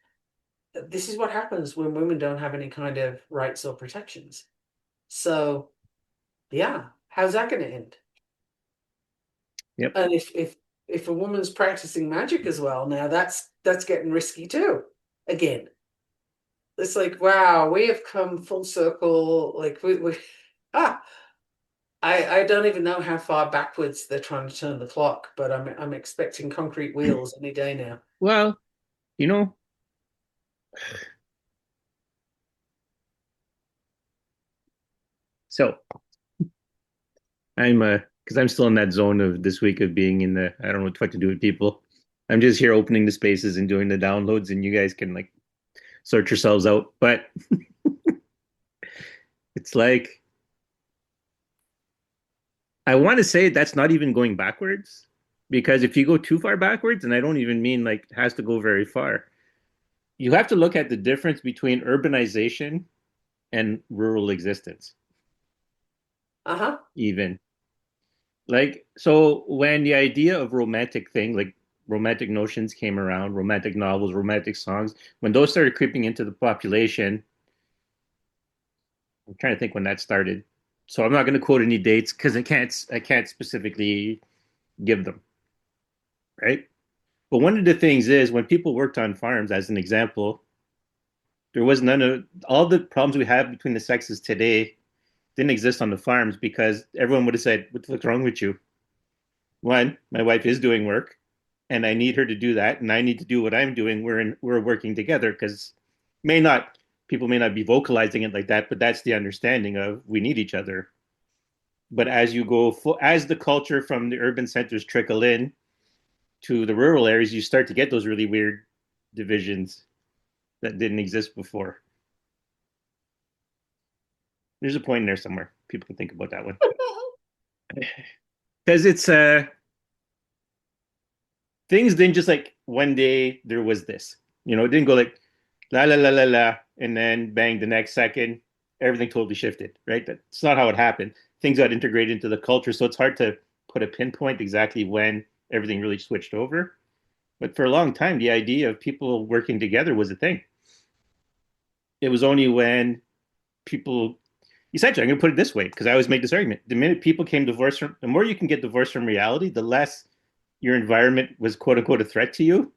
This is what happens when women don't have any kind of rights or protections. So, yeah, how's that going to end? Yep. And if a woman's practicing magic as well, now that's getting risky too. Again, it's like, wow, we have come full circle. Like we ah, I don't even know how far backwards they're trying to turn the clock, but I'm expecting concrete wheels any day now. Well, you know, so because I'm still in that zone of this week of being in the I don't know what the fuck to do with people. I'm just here opening the spaces and doing the downloads, and you guys can like sort yourselves out. But it's like I want to say that's not even going backwards because if you go too far backwards, and I don't even mean like it has to go very far, you have to look at the difference between urbanization and rural existence, Uh-huh. even. Like, so when the idea of romantic thing, like romantic notions came around, romantic novels, romantic songs, when those started creeping into the population, I'm trying to think when that started. So I'm not going to quote any dates because I can't specifically give them, right? But one of the things is when people worked on farms, as an example, there was none of all the problems we have between the sexes today didn't exist on the farms because everyone would have said, "What the fuck's wrong with you?" One, my wife is doing work, and I need her to do that, and I need to do what I'm doing. We're working together because may not people may not be vocalizing it like that, but that's the understanding of we need each other. But as you go, as the culture from the urban centers trickle in to the rural areas, you start to get those really weird divisions that didn't exist before. There's a point in there somewhere. People can think about that one because it's things didn't just like one day there was this. It didn't go like la la la la la, and then bang the next second everything totally shifted. Right? That's not how it happened. Things got integrated into the culture, so it's hard to put a pinpoint exactly when everything really switched over. But for a long time, the idea of people working together was a thing. It was only when people essentially, I'm going to put it this way because I always make this argument. The minute people came divorced from, the more you can get divorced from reality, the less your environment was quote unquote a threat to you,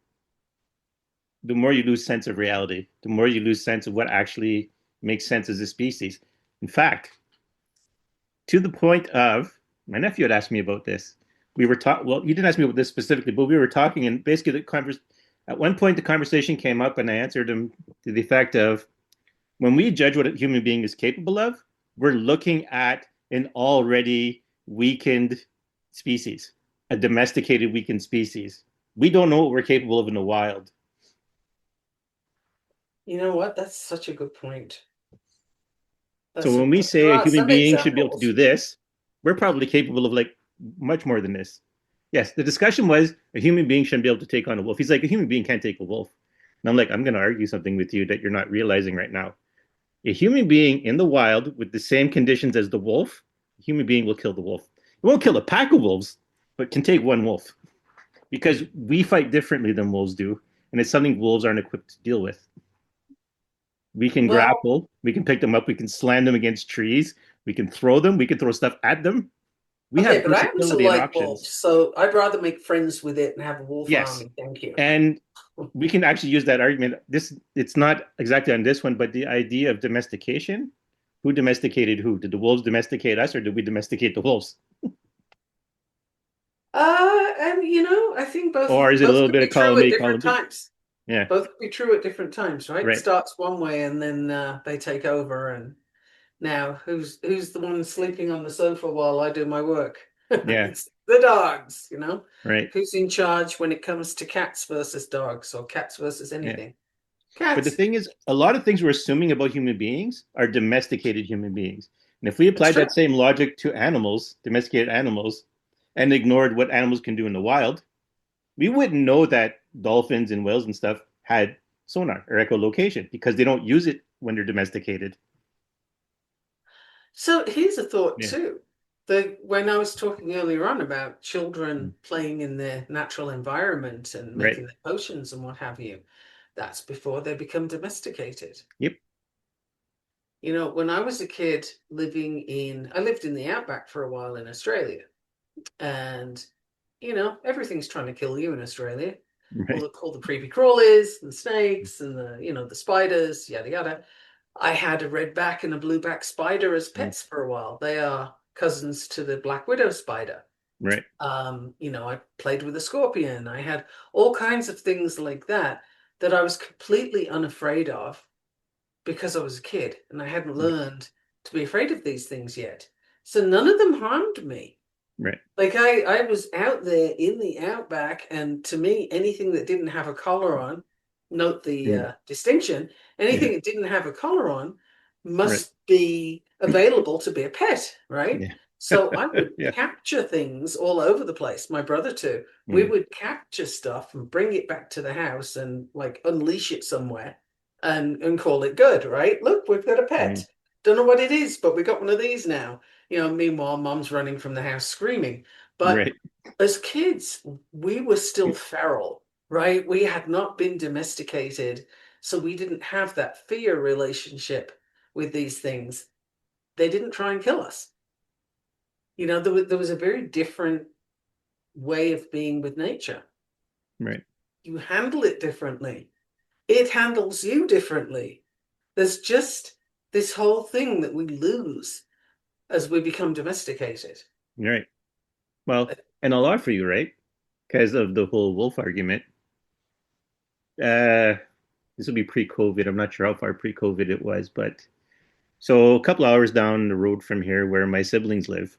the more you lose sense of reality, the more you lose sense of what actually makes sense as a species. In fact, to the point of, my nephew had asked me about this. We were talking, well, you didn't ask me about this specifically, but we were talking, and basically, at one point, the conversation came up, and I answered him to the effect of, when we judge what a human being is capable of, we're looking at an already weakened species, a domesticated, weakened species. We don't know what we're capable of in the wild. You know what? That's such a good point. So That's when we there say a are human some being should be able to do examples. this, we're probably capable of like much more than this. Yes, the discussion was a human being shouldn't be able to take on a wolf. He's like, a human being can't take a wolf. And I'm like, I'm going to argue something with you that you're not realizing right now. A human being in the wild with the same conditions as the wolf, a human being will kill the wolf. It won't kill a pack of wolves, but can take one wolf because we fight differently than wolves do. And it's something wolves aren't equipped to deal with. We can Well, grapple, we can pick them up, we can slam them against trees, we can throw them, we can throw stuff at them. We okay, have but I happen to versatility and like wolves, options. so I'd rather make friends with it and have a wolf Yes. army. Thank you. And we can actually use that argument. This it's not exactly on this one, but the idea of domestication. Who domesticated who? Did the wolves domesticate us or did we domesticate the wolves? And I think Or is it a both little could bit be of true column at A, column different B? times. Yeah, Both could be true at different times, right? right. Starts one way and then they take over, and now who's the one sleeping on the sofa while I do my work? Yeah, It's the dogs. right. Who's in charge when it comes to cats versus dogs or cats versus Yeah. anything? But the Cats. thing is, a lot of things we're assuming about human beings are domesticated human beings. And if we That's applied true. that same logic to animals, domesticated animals, and ignored what animals can do in the wild, we wouldn't know that dolphins and whales and stuff had sonar or echolocation because they don't use it when they're domesticated. So here's a thought Yeah. too. When I was talking earlier on about children playing in their natural environment and Right. making their potions and what have you, that's before they become domesticated. Yep. When I was a kid I lived in the outback for a while in Australia, and everything's trying to kill you in Australia. Right. All the creepy crawlies and snakes and the spiders, yada yada. I had a redback and a blueback spider as pets for a while. They are cousins to the black widow spider. Right. I played with a scorpion. I had all kinds of things like that I was completely unafraid of because I was a kid and I hadn't Right. learned to be afraid of these things yet. So none of them harmed me. Right. Like I was out there in the outback, and to me, anything that didn't have a collar on, note the Mm. distinction, Yeah. anything that didn't have a collar on Right. must be available to be a pet, right? Yeah. So I would Yeah. capture things all over the place. My brother too. We Mm. would capture stuff and bring it back to the house and like unleash it somewhere and call it good, right? Look, we've got a pet. Mm. Don't know what it is, but we got one of these now. Meanwhile, mom's running from the house screaming. But Right. as kids, we were still feral, right? We had not been domesticated, so we didn't have that fear relationship with these things. They didn't try and kill us. There was a very different way of being with nature. Right. You handle it differently. It handles you differently. There's just this whole thing that we lose as we become domesticated. Right. Well, and I'll offer you, right? Because of the whole wolf argument. Uh, this will be pre-COVID. I'm not sure how far pre-COVID it was, but so a couple hours down the road from here, where my siblings live,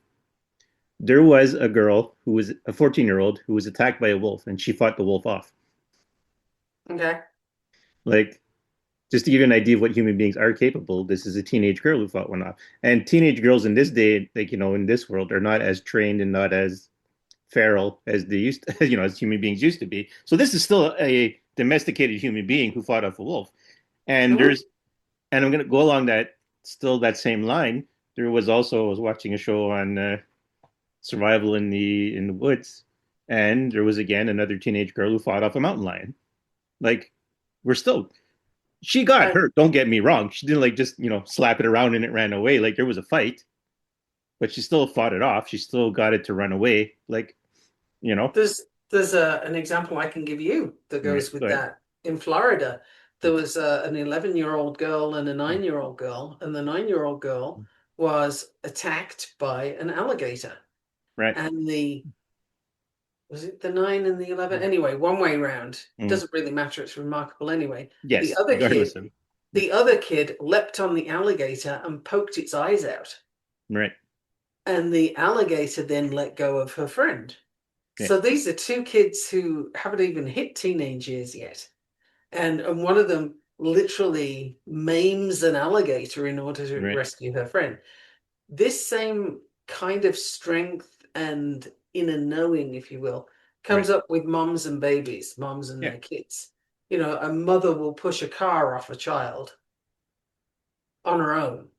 There was a girl who was a 14-year-old who was attacked by a wolf, and she fought the wolf off. Okay. Like, just to give you an idea of what human beings are capable, this is a teenage girl who fought one off. And teenage girls in this day, like, in this world, are not as trained and not as feral as they used to, as human beings used to be. So this is still a domesticated human being who fought off a wolf. And Mhm. there's, and I'm going to go along that same line. There was also, I was watching a show on survival in the woods, and there was again another teenage girl who fought off a mountain lion. Like, we're still, she got And hurt. Don't get me wrong. She didn't like just slap it around and it ran away. Like, there was a fight, but she still fought it off. She still got it to run away. Like, you know. there's an example I can give you that Right. goes with Go ahead. that. In Florida, there was an 11-year-old girl and a 9-year-old girl, and the 9-year-old girl was attacked by an alligator. Right. And the was it the 9 and the 11? Anyway, one way round. Mm. Doesn't really matter. It's remarkable anyway. The Yes. other kid, Regardless of. the other kid leapt on the alligator and poked its eyes out. Right. And the alligator then let go of her friend. Yeah. So these are two kids who haven't even hit teenage years yet. And one of them literally maims an alligator in order to Right. rescue her friend. This same kind of strength and inner knowing, if you will, Right. comes up with moms and babies, moms and Yeah. their kids. You know, a mother will push a car off a child on her own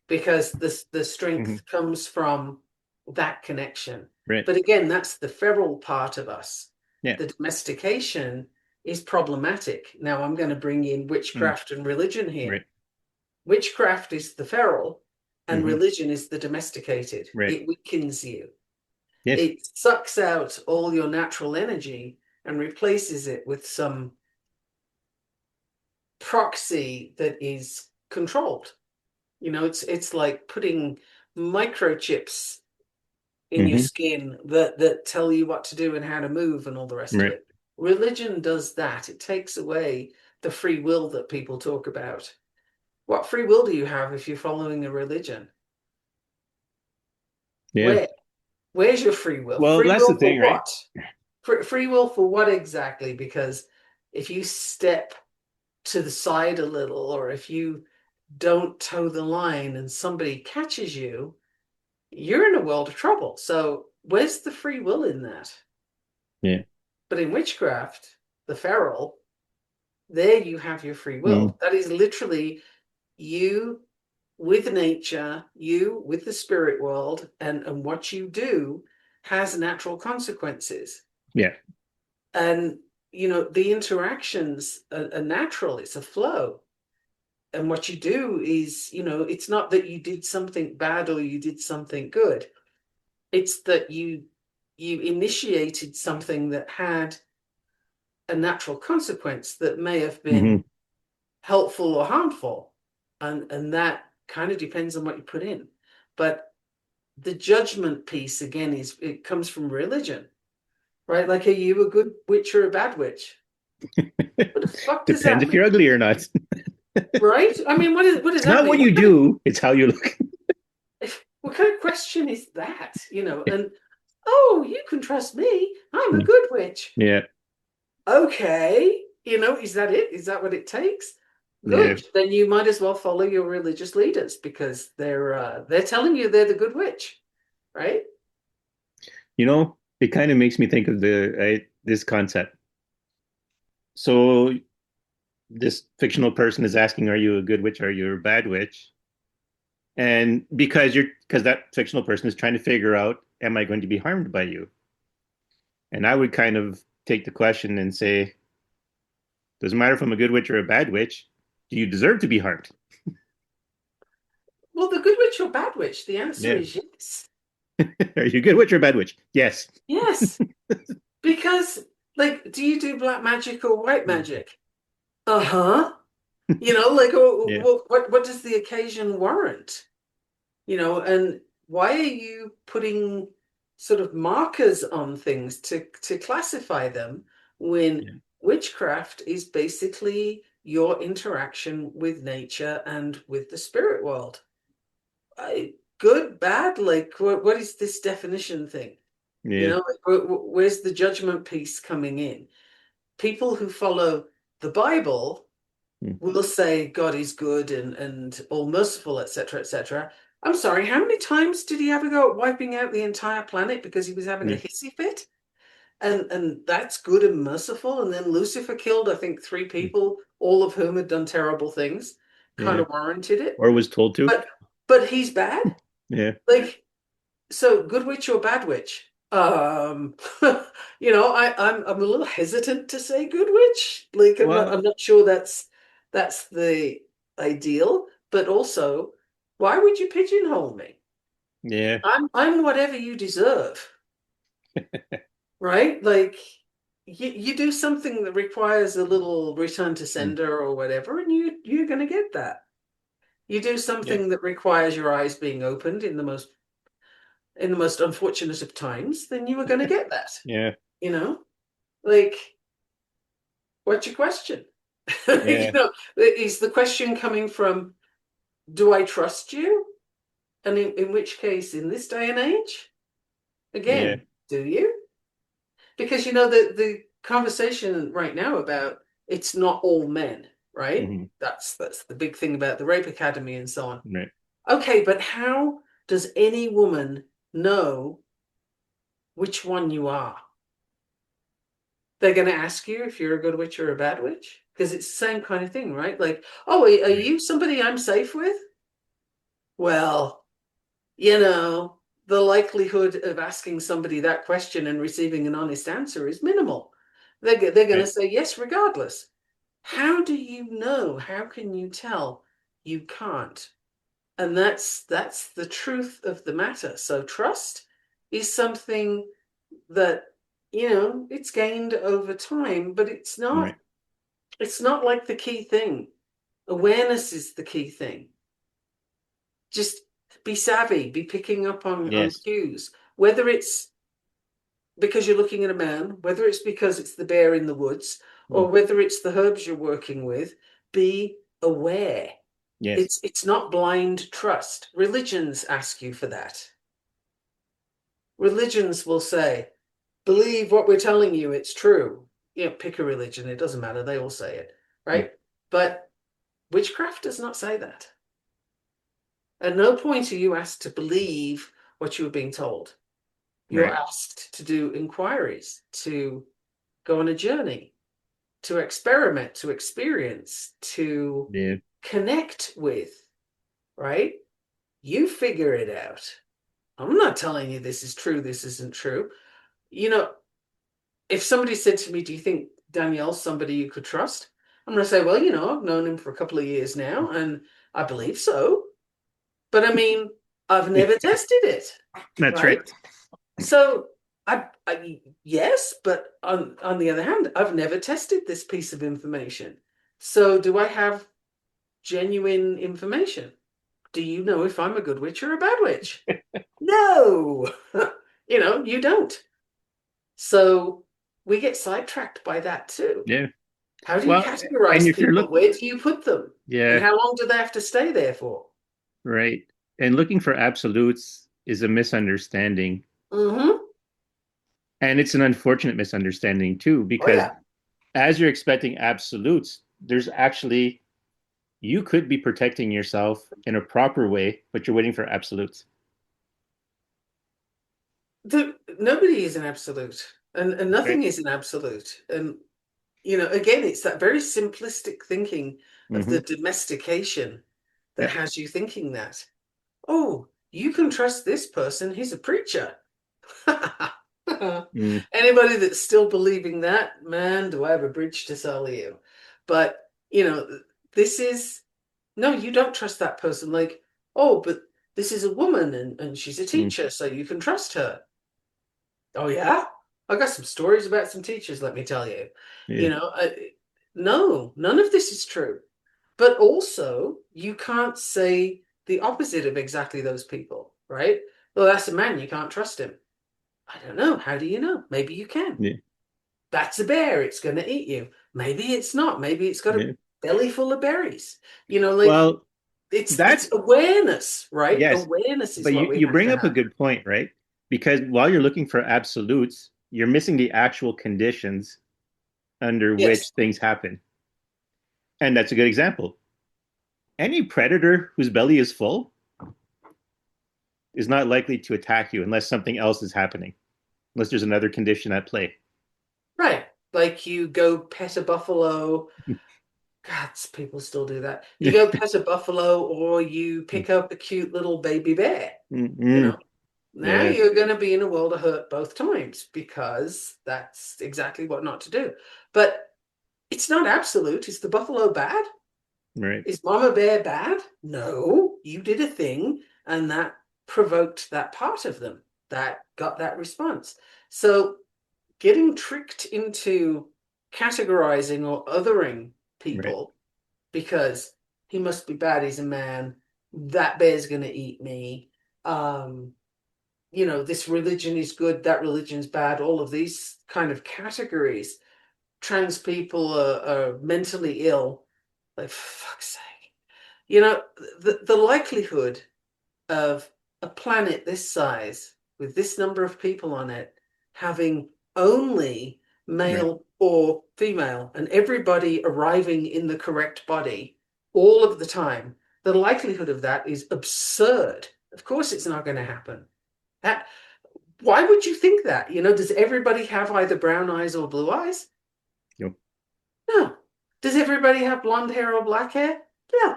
because the Hmm. strength comes from that connection. Right. But again, that's the feral part of us. Yeah. The domestication is problematic. Now I'm going to bring in Mm. witchcraft and religion here. Right. Witchcraft is the feral, and Hmm. religion is the domesticated. Right. It weakens you. Yes. It sucks out all your natural energy and replaces it with some proxy that is controlled. You know, it's like putting microchips in your Hmm. skin that tell you what to do and how to move and all the rest of Right. it. Religion does that. It takes away the free will that people talk about. What free will do you have if you're following a religion? Yeah. Where? Where's your free will? Well, Free that's the will for thing, right? what? Free will for what exactly? Because if you step to the side a little, or if you don't toe the line and somebody catches you, you're in a world of trouble. So where's the free will in that? Yeah. But in witchcraft, the feral, there you have your free Mm. will. That is literally you with nature, you with the spirit world, and what you do has natural consequences. Yeah. And, you know, the interactions are natural, it's a flow. And what you do is, you know, it's not that you did something bad or you did something good. It's that you initiated something that had a natural consequence that may have Hmm. been helpful or harmful. And that kind of depends on what you put in. But the judgment piece again is it comes from religion, right? Like, are you a good witch or a bad witch? What the fuck does Depends that if you're mean? ugly or not. Right? I mean, what does It's that not what mean? you do, it's how you look. What kind of question is that? You know, and oh, you can trust me. I'm a good witch. Yeah. Okay, you know, is that it? Is that what it takes? Yeah. Good. Then you might as well follow your religious leaders because they're telling you they're the good witch, right? It kind of makes me think of this concept. So this fictional person is asking, "Are you a good witch? Are you a bad witch?" And because that fictional person is trying to figure out, "Am I going to be harmed by you?" And I would kind of take the question and say, "Doesn't matter if I'm a good witch or a bad witch. Do you deserve to be harmed?" Well, the good witch or bad witch? The answer Yeah. is yes. Are you a good witch or a bad witch? Yes. Yes. Because, like, do you do black magic or white magic? Uh-huh. You know, like, Yeah. what does the occasion warrant? You know, and why are you putting sort of markers on things to classify them when Yeah. witchcraft is basically your interaction with nature and with the spirit world? good, bad? Like, what is this definition thing? You Yeah. know, like, where's the judgment piece coming in? People who follow the Bible Mm. will say God is good and all merciful, etc., etc. I'm sorry, how many times did he ever go at wiping out the entire planet because he was having a Yeah. hissy fit? And that's good and merciful. And then Lucifer killed, I think, three Mm. people, all of whom had done terrible things, kind Yeah. of warranted it. Or was told to. But but he's bad. Yeah. Like, so good witch or bad witch? I'm a little hesitant to say good witch. Like, Well, I'm not sure that's the ideal. But also, why would you pigeonhole me? yeah. I'm whatever you deserve, right? Like, you do something that requires a little return to Mm. sender or whatever, and you're going to get that. You do Yeah. something that requires your eyes being opened in the most unfortunate of times, then you are going to get that. Yeah. You know, like, what's your question? Yeah. Is the question coming from, do I trust you? And in which case, in this day and age, Yeah. again, do you? Because the conversation right now about it's not all men, right? Hmm. That's the big thing about the rape academy and so on. Right. Okay, but how does any woman know which one you are? They're going to ask you if you're a good witch or a bad witch because it's the same kind of thing, right? Like, oh, are Right. you somebody I'm safe with? Well, the likelihood of asking somebody that question and receiving an honest answer is minimal. They're going to Right. say yes regardless. How do you know? How can you tell? You can't. And that's the truth of the matter. So trust is something that, it's gained over time, but Right. it's not like the key thing. Awareness is the key thing. Just be savvy, be picking up on Yes. cues, whether it's because you're looking at a man, whether it's because it's the bear in the woods, Mm. or whether it's the herbs you're working with, be aware. Yes. It's not blind trust. Religions ask you for that. Religions will say, believe what we're telling you, it's true. Pick a religion, it doesn't matter, they all say it, Mm. right? But witchcraft does not say that. At no point are you asked to believe what you are being told. You're Right. asked to do inquiries, to go on a journey, to experiment, to experience, to Yeah. connect with, right? You figure it out. I'm not telling you this is true, this isn't true. You know, if somebody said to me, do you think Danielle's somebody you could trust? I'm going to say, well, I've known him for a couple of years now, and I believe so. But I mean, I've never tested it, That's right. right? So yes, but on the other hand, I've never tested this piece of information. So do I have genuine information? Do you know if I'm a good witch or a bad witch? No, you don't. So we get sidetracked by that too. Yeah. How do you Well, and categorize if you're people? look, Where do you put them? And yeah, how long do they have to stay there for? right. And looking for absolutes is a misunderstanding. Mm-hmm. And it's an unfortunate misunderstanding too, Oh because yeah. as you're expecting absolutes, there's actually, you could be protecting yourself in a proper way, but you're waiting for absolutes. Nobody is an absolute, and That's right. nothing is an absolute. And again, it's that very simplistic thinking of Hmm. the domestication that Yeah. has you thinking that, oh, you can trust this person, he's a preacher. Mm. Anybody that's still believing that, man, do I have a bridge to sell you? But, this is, no, you don't trust that person. Like, oh, but this is a woman and she's a Mm. teacher, so you can trust her. Oh yeah, I got some stories about some teachers. Let me tell you. Yeah. You know, no, none of this is true. But also, you can't say the opposite of exactly those people, right? Well, that's a man. You can't trust him. I don't know. How do you know? Maybe you can. Yeah. That's a bear. It's going to eat you. Maybe it's not. Maybe it's got a Yeah. belly full of berries. Like, Well, It's That's awareness, right? yes, Awareness is but what you we you have bring to up a have. good point, right? Because while you're looking for absolutes, you're missing the actual conditions under which Yes. things happen. And that's a good example. Any predator whose belly is full is not likely to attack you unless something else is happening, unless there's another condition at play. Right. Like you go pet a buffalo. God, people still do that. You go pet a buffalo or you pick up a cute little baby bear, you Mm-mm. know. Now Yeah, you're going to be in a world of hurt both times because that's exactly what not to do. But it's not absolute. Is the buffalo bad? right, Is Mama Bear bad? No, you did a thing and that provoked that part of them that got that response. So getting tricked into categorizing or othering right, people because he must be bad, he's a man, that bear's going to eat me. Um, this religion is good, that religion's bad, all of these kind of categories. Trans people are mentally ill. Like, for fuck's sake. The likelihood of a planet this size with this number of people on it having only right. male or female and everybody arriving in the correct body all of the time, the likelihood of that is absurd. Of course, it's not going to happen. That Why would you think that? Does everybody have either brown eyes or blue eyes? Yep. No. Does everybody have blonde hair or black hair? Yeah.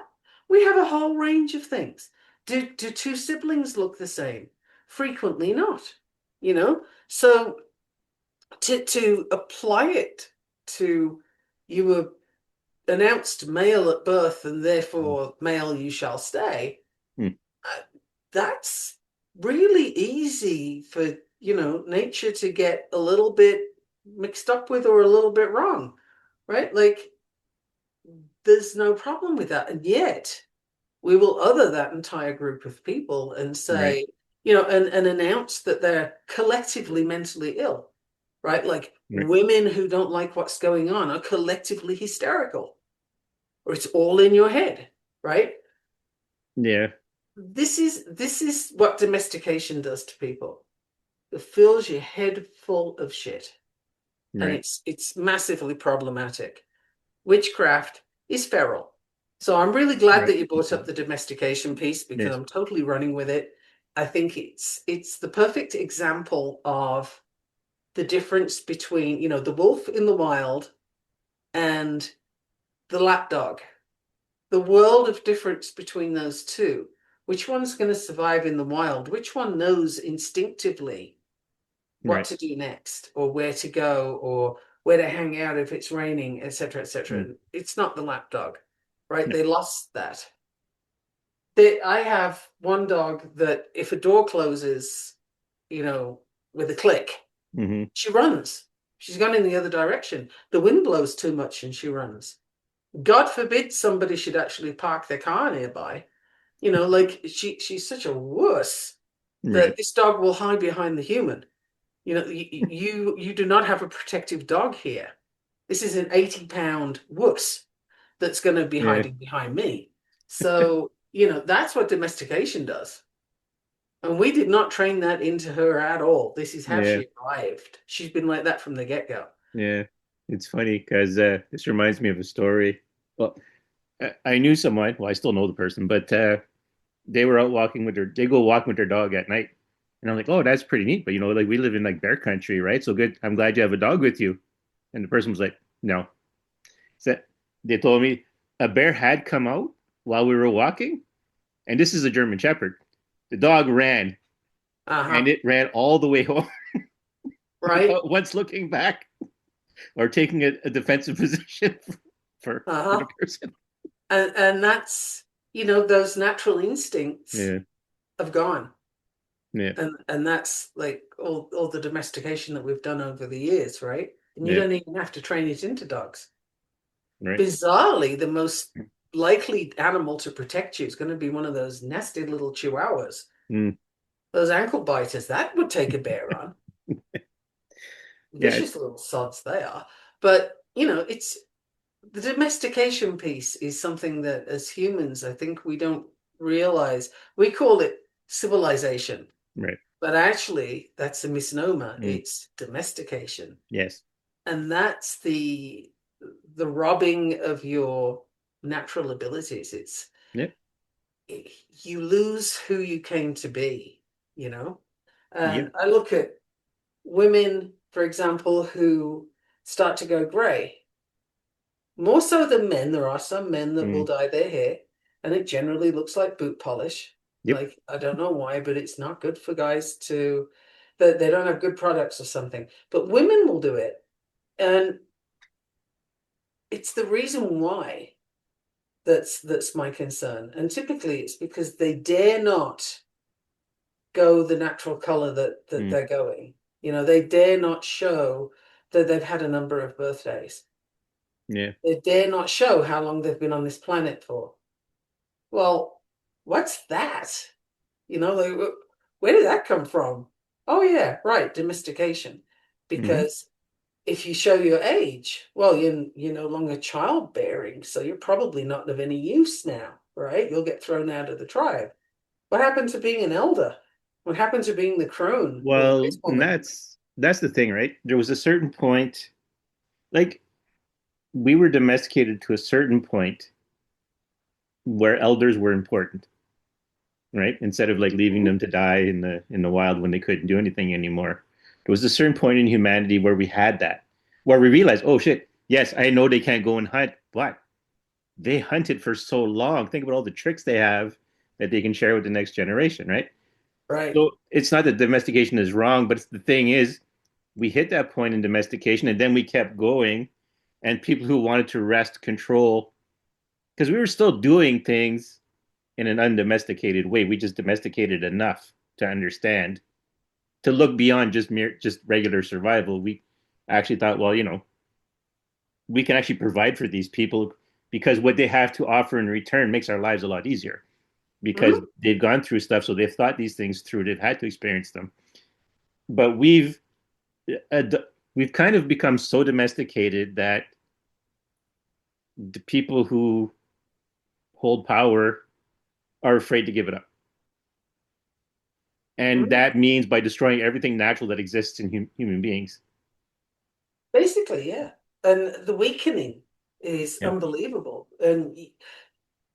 We have a whole range of things. Do two siblings look the same? Frequently not. So to apply it to you were announced male at birth and therefore male you shall stay, Mm, uh, that's really easy for, nature to get a little bit mixed up with or a little bit wrong, right? Like there's no problem with that. And yet we will other that entire group of people and right, say, and announce that they're collectively mentally ill, right? Like right. women who don't like what's going on are collectively hysterical, or it's all in your head, right? Yeah, This is what domestication does to people. It fills your head full of shit. And right. it's massively problematic. Witchcraft is feral. So I'm really glad Right. that you brought up the domestication piece because Yes. I'm totally running with it. I think it's the perfect example of the difference between, the wolf in the wild and the lapdog. The world of difference between those two. Which one's going to survive in the wild? Which one knows instinctively what Right. to do next or where to go or where to hang out if it's raining, etc., Mm, etc. It's not the lapdog, right? no. They lost that. I have one dog that if a door closes, with a click, Hmm. she runs. She's gone in the other direction. The wind blows too much and she runs. God forbid somebody should actually park their car nearby. Like she's such a wuss Right. that this dog will hide behind the human. You do not have a protective dog here. This is an 80-pound wuss that's going to be Yeah. hiding behind me. So, that's what domestication does. And we did not train that into her at all. This is how Yeah. she arrived. She's been like that from the get-go. Yeah. It's funny because this reminds me of a story. Well, I knew someone. Well, I still know the person, but they were out walking with they go walking with their dog at night, and I'm like, oh, that's pretty neat. But like we live in like bear country, right? So good. I'm glad you have a dog with you. And the person was like, no. So they told me a bear had come out while we were walking, and this is a German Shepherd. The dog ran, and Uh-huh. it ran all the way home Right? without once looking back or taking a defensive position for the Uh-huh. person. And that's, those natural instincts Yeah, have gone. yeah, And that's like all the domestication that we've done over the years, right? And you yeah, don't even have to train it into dogs. right. Bizarrely, the most likely animal to protect you is going to be one of those nested little chihuahuas. Mm. Those ankle biters, that would take a bear on. Yeah, Vicious little sods they are. But, The domestication piece is something that as humans, I think we don't realize. We call it civilization, Right. but actually that's a misnomer. Mm. It's domestication. Yes. And that's the robbing of your natural abilities. It's Yep. you lose who you came to be, you know? Yep. And I look at women, for example, who start to go grey. More so than men, there are some men that will Mm. dye their hair, and it generally looks like boot polish. Yep. Like, I don't know why, but it's not good for guys to, that they don't have good products or something. But women will do it. And it's the reason why that's my concern. And typically it's because they dare not go the natural color that Mm. they're going. You know, they dare not show that they've had a number of birthdays. Yeah. They dare not show how long they've been on this planet for. Well, what's that? You know, like, where did that come from? Oh yeah, right, domestication. Hmm. Because if you show your age, well, you're no longer childbearing, so you're probably not of any use now, right? You'll get thrown out of the tribe. What happened to being an elder? What happened to being the crone, the Well, wise and woman? that's the thing, right? There was a certain point, like we were domesticated to a certain point where elders were important, right? Instead of like leaving Mhm. them to die in the wild when they couldn't do anything anymore. There was a certain point in humanity where we had that, where we realized, oh shit, yes, I know they can't go and hunt, but they hunted for so long. Think about all the tricks they have that they can share with the next generation, right? Right. So it's not that domestication is wrong, but the thing is, we hit that point in domestication and then we kept going. And people who wanted to wrest control, because we were still doing things in an undomesticated way, we just domesticated enough to understand, to look beyond just regular survival. We actually thought, well, we can actually provide for these people because what they have to offer in return makes our lives a lot easier because Mhm. they've gone through stuff, so they've thought these things through, they've had to experience them. But uh, we've kind of become so domesticated that the people who hold power are afraid to give it up. And Mhm. that means by destroying everything natural that exists in human beings. Basically, yeah. And the weakening is Yeah. unbelievable. And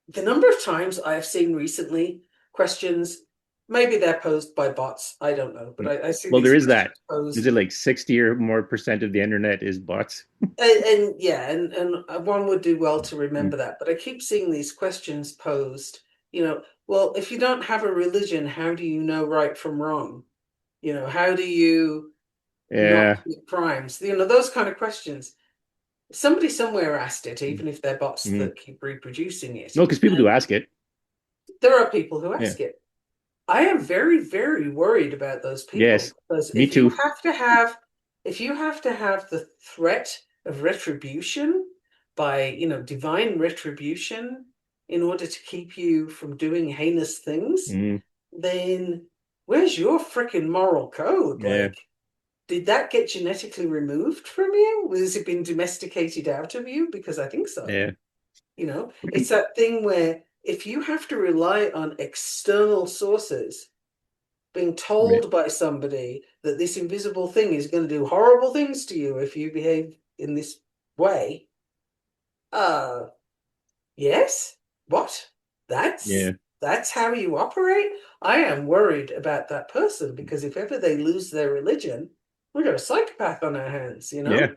the number of times I've seen recently questions, maybe they're posed by bots, I don't know, but I see Well, there these is questions that. Is posed. it like 60 or more percent of the internet is bots? And yeah, and one would do well to Mm. remember that. But I keep seeing these questions posed, well, if you don't have a religion, how do you know right from wrong? How do you not Yeah. commit crimes? Those kind of questions. Somebody somewhere asked it, even if they're bots Mm. that keep reproducing it. No, because people do And ask it. there are people who Yeah. ask it. I am very, very worried about those people Yes. because Me too. if you have to have the threat of retribution by, divine retribution in order to keep you from doing heinous things, Mm. then where's your freaking moral code? Yeah. Like, did that get genetically removed from you? Has it been domesticated out of you? Because I think so. Yeah. It's that thing where if you have to rely on external sources, being Right. told by somebody that this invisible thing is going to do horrible things to you if you behave in this way, uh, yes? What? That's Yeah. that's how you operate? I am worried about that person because if ever they lose their religion, we've got a psychopath on our hands, you Yeah. know?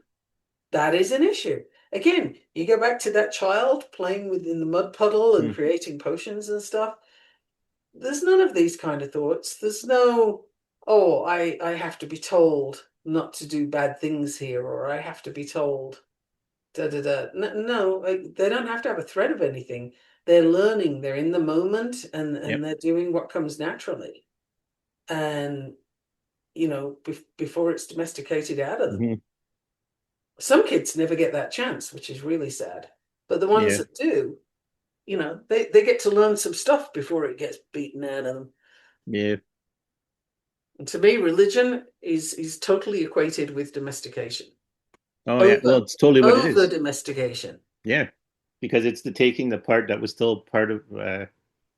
That is an issue. Again, you go back to that child playing within the mud puddle and Mm. creating potions and stuff. There's none of these kind of thoughts. There's no, oh, I have to be told not to do bad things here, or I have to be told da da da. No, like, they don't have to have a threat of anything. They're learning, they're in the moment, and Yep. they're doing what comes naturally. And before it's domesticated out of them. Hmm. Some kids never get that chance, which is really sad. But the ones Yeah. that do, they get to learn some stuff before it gets beaten out of them. Yeah. And to me, religion is totally equated with domestication. Oh yeah. Well, Over it's totally what it over is. domestication. Yeah, because it's the taking the part that was still part of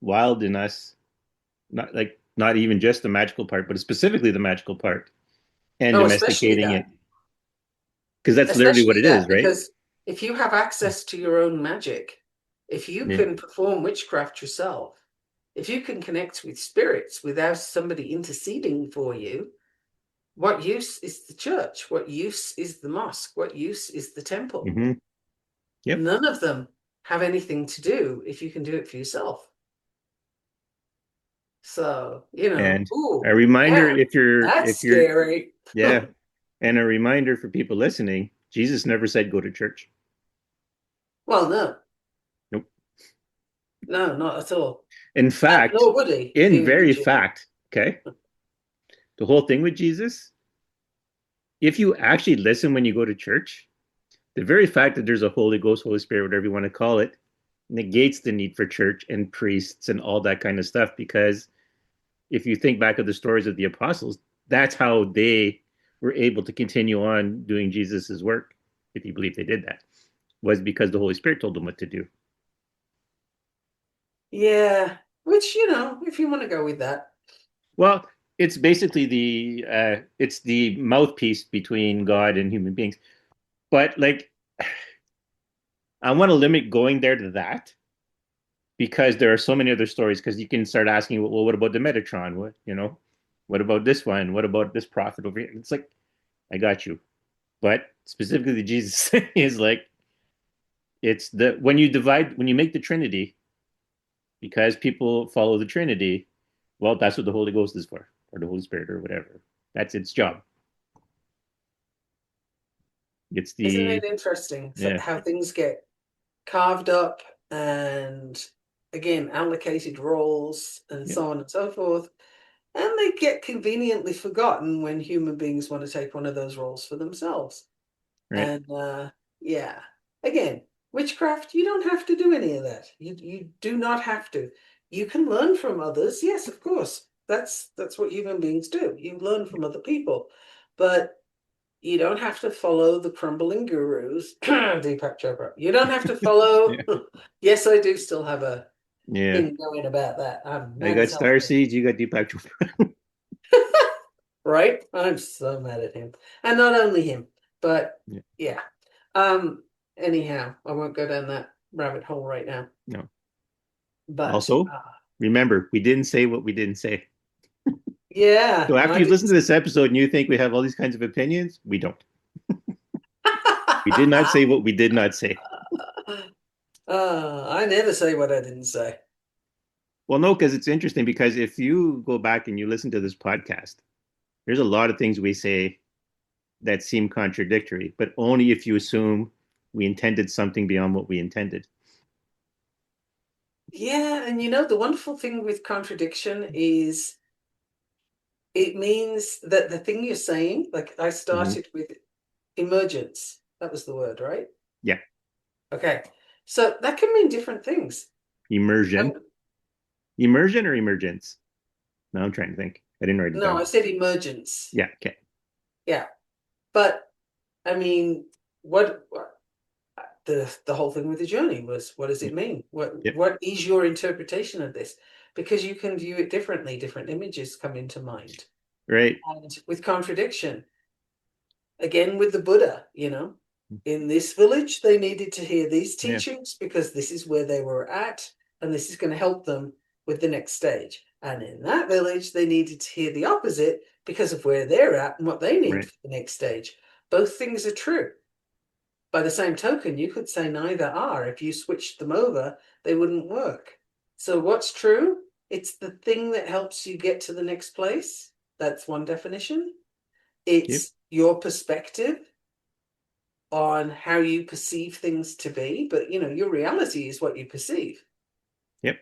wild in us, not even just the magical part, but specifically the magical part, and Oh, especially domesticating it that. because that's literally what Especially it that, is, right? because if you have access to your own magic, if you Yeah. can perform witchcraft yourself, if you can connect with spirits without somebody interceding for you, what use is the church? What use is the mosque? What use is the temple? Hmm. Yep. None of them have anything to do if you can do it for yourself. So, And ooh, a reminder man, if you're that's if you're scary. yeah, and a reminder for people listening, Jesus never said go to church. Well, no, Nope. no, not at all. In fact, Nor would he, in being a very Jew. fact, okay, the whole thing with Jesus, if you actually listen when you go to church, the very fact that there's a Holy Ghost, Holy Spirit, whatever you want to call it, negates the need for church and priests and all that kind of stuff. Because if you think back of the stories of the apostles, that's how they were able to continue on doing Jesus's work, if you believe they did that, was because the Holy Spirit told them what to do. Yeah, which, if you want to go with that. Well, it's basically it's the mouthpiece between God and human beings. But like, I want to limit going there to that because there are so many other stories. Because you can start asking, well, what about the Metatron? What about this one? What about this prophet over here? It's like, I got you. But specifically, the Jesus is like, it's the when you make the Trinity, because people follow the Trinity, well, that's what the Holy Ghost is for, or the Holy Spirit, or whatever. That's its job. It's Isn't the it interesting yeah, how things get carved up and, again, allocated roles and yeah, so on and so forth? And they get conveniently forgotten when human beings want to take one of those roles for themselves. right. And yeah, again, witchcraft, you don't have to do any of that. You do not have to. You can learn from others. Yes, of course. That's what human beings do. You learn from other people. But you don't have to follow the crumbling gurus, Deepak Chopra. You don't have to follow. Yeah, Yes, I do still have a yeah. thing going about that. I'm I mad got as hell Star at him. Seeds. You got Deepak Chopra. Right? I'm so mad at him. And not only him, but Yeah, yeah. Um, anyhow, I won't go down that rabbit hole right now. no. But Also, remember, we didn't say what we didn't say. yeah, So and after I you listen didn't. to this episode and you think we have all these kinds of opinions, we don't. We did not say what we did not say. I never say what I didn't say. Well, no, because it's interesting because if you go back and you listen to this podcast, there's a lot of things we say that seem contradictory, but only if you assume we intended something beyond what we intended. Yeah, and the wonderful thing with contradiction is it means that the thing you're saying, like I Hmm. started with emergence. That was the word, right? Yeah. Okay. So that can mean different things. Immersion. Um, Immersion or emergence? No, I'm trying to think. I didn't write it no, down. I said emergence. Yeah. Okay. Yeah. But I mean, what the whole thing with the journey was, what does Yeah. it mean? What Yeah. what is your interpretation of this? Because you can view it differently, different images come into mind. Right. And with contradiction, again with the Buddha, in this village, they needed to hear these Yeah. teachings because this is where they were at, and this is going to help them with the next stage. And in that village, they needed to hear the opposite because of where they're at and what they need Right. for the next stage. Both things are true. By the same token, you could say neither are. If you switched them over, they wouldn't work. So, what's true? It's the thing that helps you get to the next place. That's one definition. Yep. It's your perspective on how you perceive things to be, but your reality is what you perceive. Yep.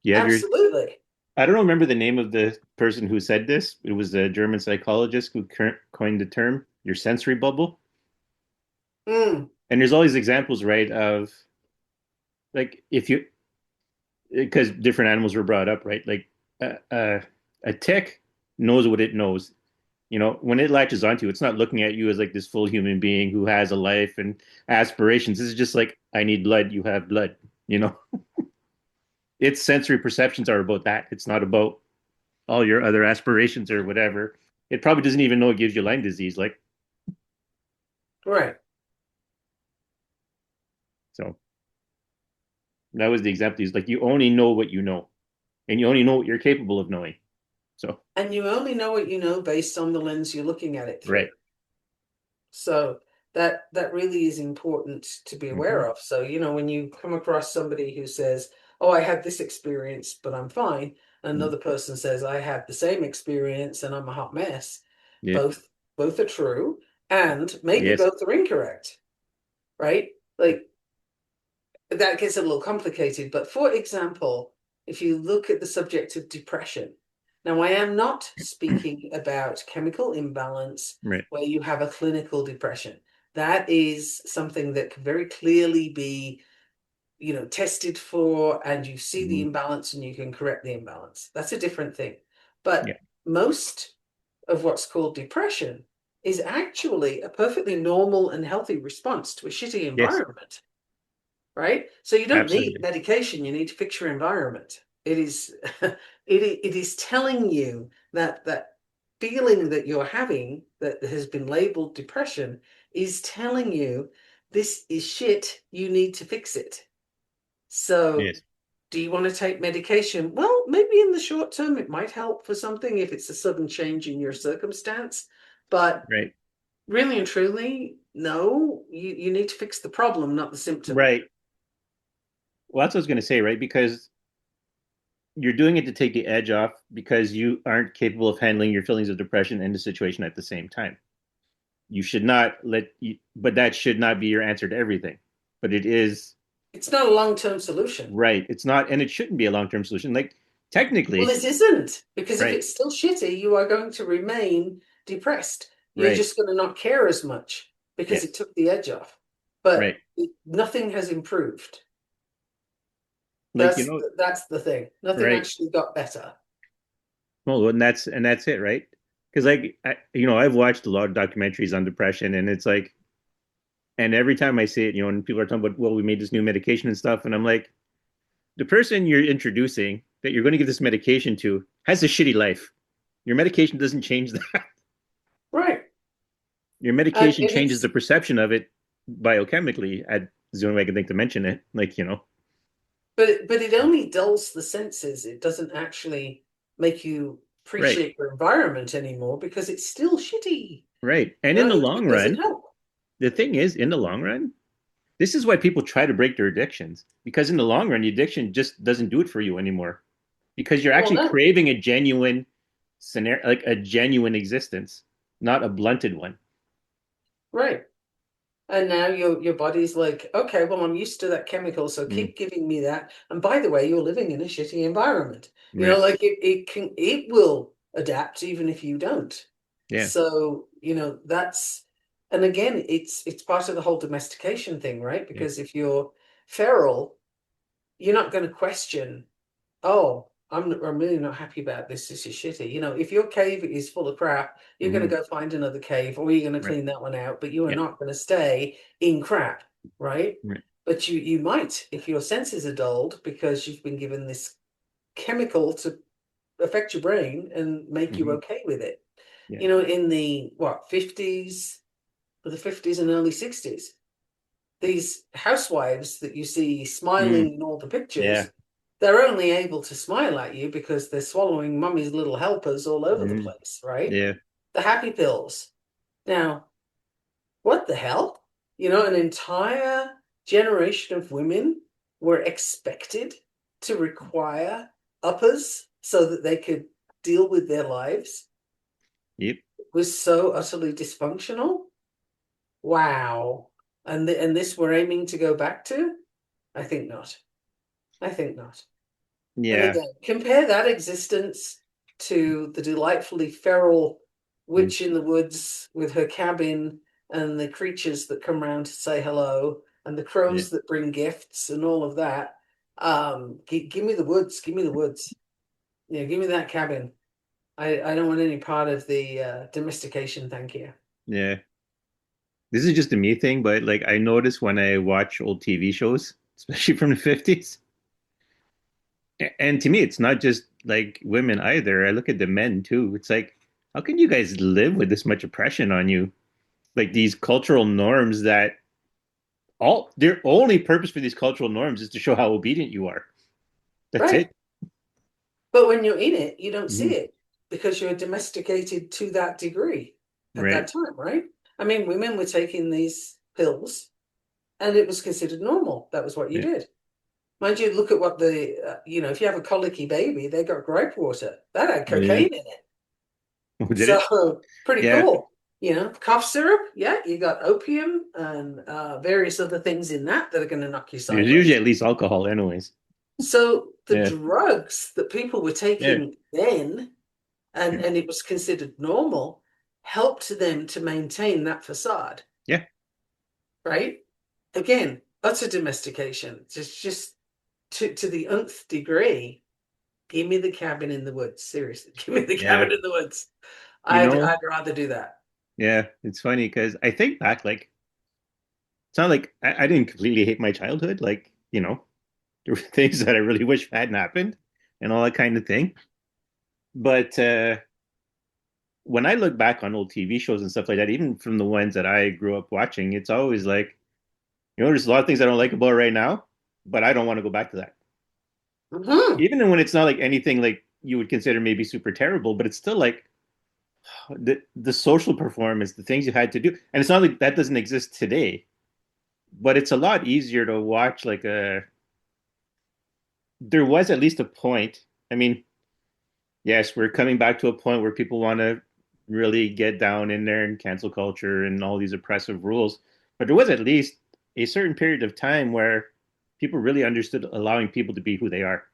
You have your. Absolutely. I don't remember the name of the person who said this. It was a German psychologist who coined the term your sensory bubble. Mm, And there's all these examples, right, of like if you because different animals were brought up, right? Like a tick knows what it knows. when it latches onto you, it's not looking at you as like this full human being who has a life and aspirations. This is just like, I need blood, you have blood, you know. Its sensory perceptions are about that. It's not about all your other aspirations or whatever. It probably doesn't even know it gives you Lyme disease. Like, Right. so that was the example. Is like, you only know what you know, and you only know what you're capable of knowing. So, And you only know what you know based on the lens you're looking at it through. right. So that really is important to be Mm-hmm. aware of. So, when you come across somebody who says, "Oh, I had this experience, but I'm fine," Mm-hmm. another person says, "I had the same experience and I'm a hot mess," Yeah. both both are true, and maybe Yes. both are incorrect, right? Like that gets a little complicated. But for example, if you look at the subject of depression, now I am not speaking about chemical imbalance Right. where you have a clinical depression. That is something that can very clearly be, tested for, and you see the Mm-hmm. imbalance and you can correct the imbalance. That's a different thing. But Yeah. most of what's called depression is actually a perfectly normal and healthy response to a shitty Yes. environment, right? So you don't need Absolutely. medication, you need to fix your environment. It is it is telling you that feeling that you're having that has been labeled depression is telling you this is shit, you need to fix it. So Yes. do you want to take medication? Well, maybe in the short term it might help for something if it's a sudden change in your circumstance, but Right. really and truly, no, you need to fix the problem, not the symptom. Right. Well, that's what I was going to say, right? Because you're doing it to take the edge off because you aren't capable of handling your feelings of depression and the situation at the same time. You should not but that should not be your answer to everything. But it is. It's not a long-term solution. Right. It's not, and it shouldn't be a long term solution. Like, Well, technically, it isn't, because if right, it's still shitty, you are going to remain depressed. You're right, just going to not care as much because it yes, took the edge off. right. But nothing has improved. Like, That's the thing. Nothing right. actually got better. Well, and that's it, right? Because like, I've watched a lot of documentaries on depression, and it's like, and every time I see it, and people are talking about, well, we made this new medication and stuff, and I'm like, the person you're introducing that you're going to give this medication to has a shitty life. Your medication doesn't change that. Right. Your And medication it changes the is, perception of it biochemically. Is the only way I can think to mention it. Like, but it only dulls the senses. It doesn't actually make you right, appreciate your environment anymore because it's still shitty. right. And in the long It doesn't run, help. the thing is, in the long run, this is why people try to break their addictions, because in the long run, the addiction just doesn't do it for you anymore, because you're Well, actually no. craving a genuine scenario, like a genuine existence, not a blunted one. Right. And now your body's like, okay, well, I'm used to that chemical, so Mm, keep giving me that. And by the way, you're living in a shitty environment. right. Like it will adapt even if you don't. Yeah. So, that's, and again, it's part of the whole domestication thing, right? Yeah. Because if you're feral, you're not going to question, oh, I'm really not happy about this. This is shitty. If your cave is full of crap, you're going Hmm. to go find another cave, or you're going to Right. clean that one out. But you are Yeah. not going to stay in crap, right? Right. But you might if your senses are dulled because you've been given this chemical to affect your brain and make you Hmm. okay with it. Yeah. In the what 50s, the 50s and early 60s, these housewives that you see Mm, smiling in all the yeah. pictures, they're only able to smile at you because they're swallowing mummy's little helpers all over the Mm, place, right? yeah. The happy pills. Now, what the hell? An entire generation of women were expected to require uppers so that they could deal with their lives. Yep. It was so utterly dysfunctional. Wow. And this we're aiming to go back to? I think not. I think not. And Yeah. again, compare that existence to the delightfully feral Mm, witch in the woods with her cabin and the creatures that come round to say hello and the yeah. crows that bring gifts and all of that. Give me the woods. Give me the woods. Give me that cabin. I don't want any part of the domestication, thank you. Yeah. This is just a me thing, but like I notice when I watch old TV shows, especially from the 50s, and to me, it's not just like women either. I look at the men too. It's like, how can you guys live with this much oppression on you? Like these cultural norms that all their only purpose for these cultural norms is to show how obedient you are. That's Right. it. But when you're in it, you don't see Hmm. it because you're domesticated to that degree at Right. that time, right? I mean, women were taking these pills and it was considered normal. That was what you Yeah. did. Mind you, look at what if you have a colicky baby, they got gripe water. That had Oh yeah. cocaine in it. Oh, did it? So pretty Yeah. cool. Cough syrup, yeah, you got opium and various other things in that are going to knock you There's usually sideways. at least alcohol, anyways. So the Yeah. drugs that people were Yeah. taking then, and it was considered normal, helped them to maintain that facade, Yeah. right? Again, utter domestication, just to the nth degree. Give me the cabin in the woods. Seriously, give me the Yeah. cabin in the woods. You I'd know, rather do that. yeah, it's funny because I think back, like, it's not like I didn't completely hate my childhood. Like, there were things that I really wish hadn't happened and all that kind of thing. But when I look back on old TV shows and stuff like that, even from the ones that I grew up watching, it's always like, there's a lot of things I don't like about it right now, but I don't want to go back to that. Hmm. Even when it's not like anything like you would consider maybe super terrible, but it's still like the social performance, the things you had to do. And it's not like that doesn't exist today, but it's a lot easier to watch like there was at least a point. I mean, yes, we're coming back to a point where people want to really get down in there and cancel culture and all these oppressive rules. But there was at least a certain period of time where people really understood allowing people to be who they are.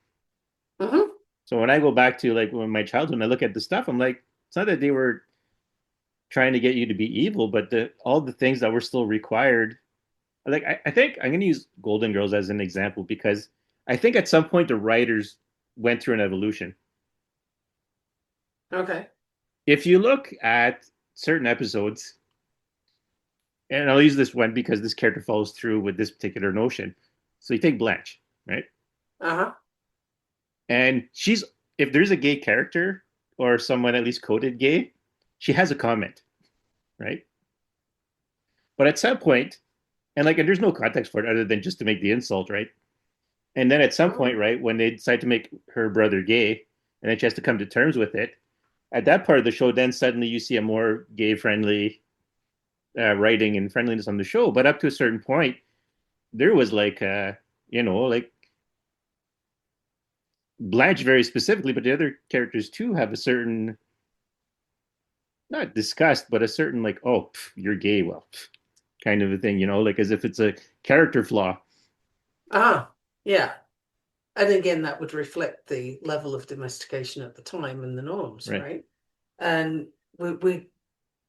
Hmm. So when I go back to like when my childhood and I look at the stuff, I'm like, it's not that they were trying to get you to be evil, but all the things that were still required. Like I think I'm going to use Golden Girls as an example because I think at some point the writers went through an evolution. Okay. If you look at certain episodes, and I'll use this one because this character follows through with this particular notion. So you take Blanche, right? Uh-huh. And she's if there's a gay character or someone at least coded gay, she has a comment, right? But at some point, and there's no context for it other than just to make the insult, right? And then at some point, Mm. right, when they decide to make her brother gay, and then she has to come to terms with it, at that part of the show, then suddenly you see a more gay friendly writing and friendliness on the show. But up to a certain point, there was like Blanche very specifically, but the other characters too have a certain, not disgust, but a certain like, oh, pff, you're gay, well, pff, kind of a thing, like as if it's a character flaw. Ah, yeah. And again, that would reflect the level of domestication at the time and the norms, Right, right? And we're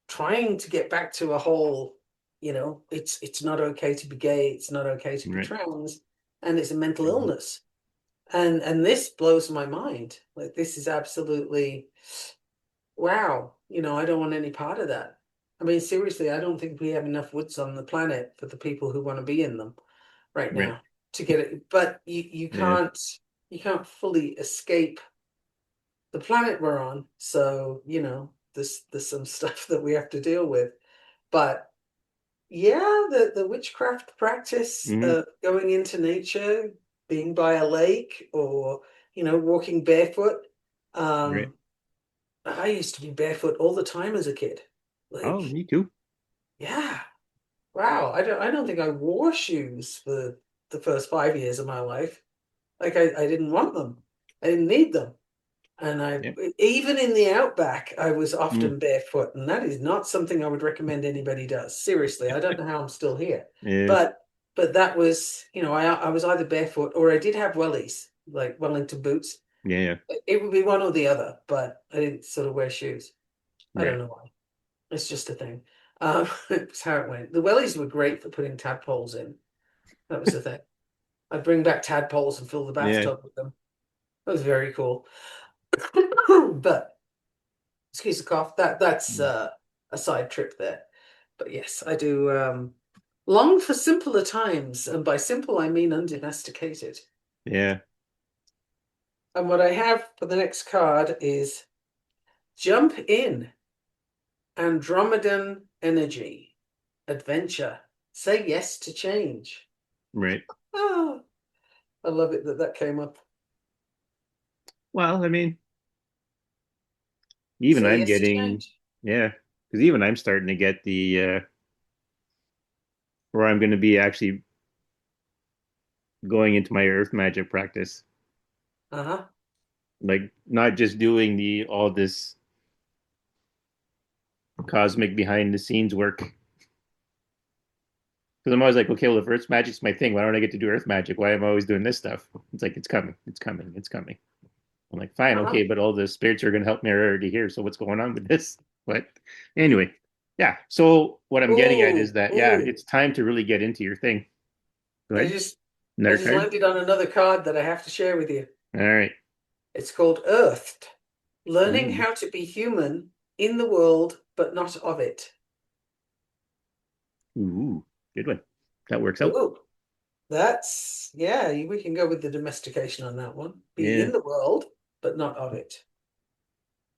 trying to get back to a whole, it's not okay to be gay, it's not okay to be right, trans, and it's a mental mhm, illness. And this blows my mind. Like this is absolutely wow. I don't want any part of that. I mean, seriously, I don't think we have enough woods on the planet for the people who want to be in them right right, now to get it. But you yeah, can't fully escape the planet we're on. So, there's some stuff that we have to deal with. But yeah, the witchcraft practice, hmm, going into nature, being by a lake or, walking barefoot. right. Um, I used to be barefoot all the time as a kid. Oh, Like, me too. yeah, wow. I don't think I wore shoes for the first 5 years of my life. Like I didn't want them. I didn't need them. And Yeah, even in the outback, I was mm, often barefoot, and that is not something I would recommend anybody does. Seriously, I don't know how I'm still here, yeah, but that was, I was either barefoot or I did have wellies, like Wellington boots. yeah, yeah, It would be one or the other, but I didn't sort of wear shoes. I right. don't know why. It's just a thing. It's how it went. The wellies were great for putting tadpoles in. That was the thing. I'd bring back tadpoles and fill the Yeah, bathtub with them. That was very cool. But Excuse the cough. That's a side trip there. But yes, I do long for simpler times, and by simple I mean undomesticated. Yeah, And what I have for the next card is jump in, Andromedan energy, adventure. Say yes to change. right. Oh, I love it that that came up. Well, I mean, even Say I'm yes to getting, change. yeah, because even I'm starting to get the where I'm going to be actually going into my earth magic practice, Uh-huh. like not just doing the all this cosmic behind the scenes work. Because I'm always like, okay, well, if Earth magic's my thing, why don't I get to do Earth magic? Why am I always doing this stuff? It's like, it's coming, it's coming, it's coming. I'm like, fine, Uh-huh. okay, but all the spirits are going to help me already here. So what's going on with this? But anyway, yeah. So what I'm getting at is Ooh, that, yeah, ooh. it's time to really get into your thing. Go I ahead. just I Another just card. landed on another card that I have to share with you. All right. It's called Earthed. Learning Ooh, how to be human in the world, but not of it. ooh, good one. That works out. Ooh, that's, yeah, we can go with the domestication on that one. Be Yeah, in the world, but not of it.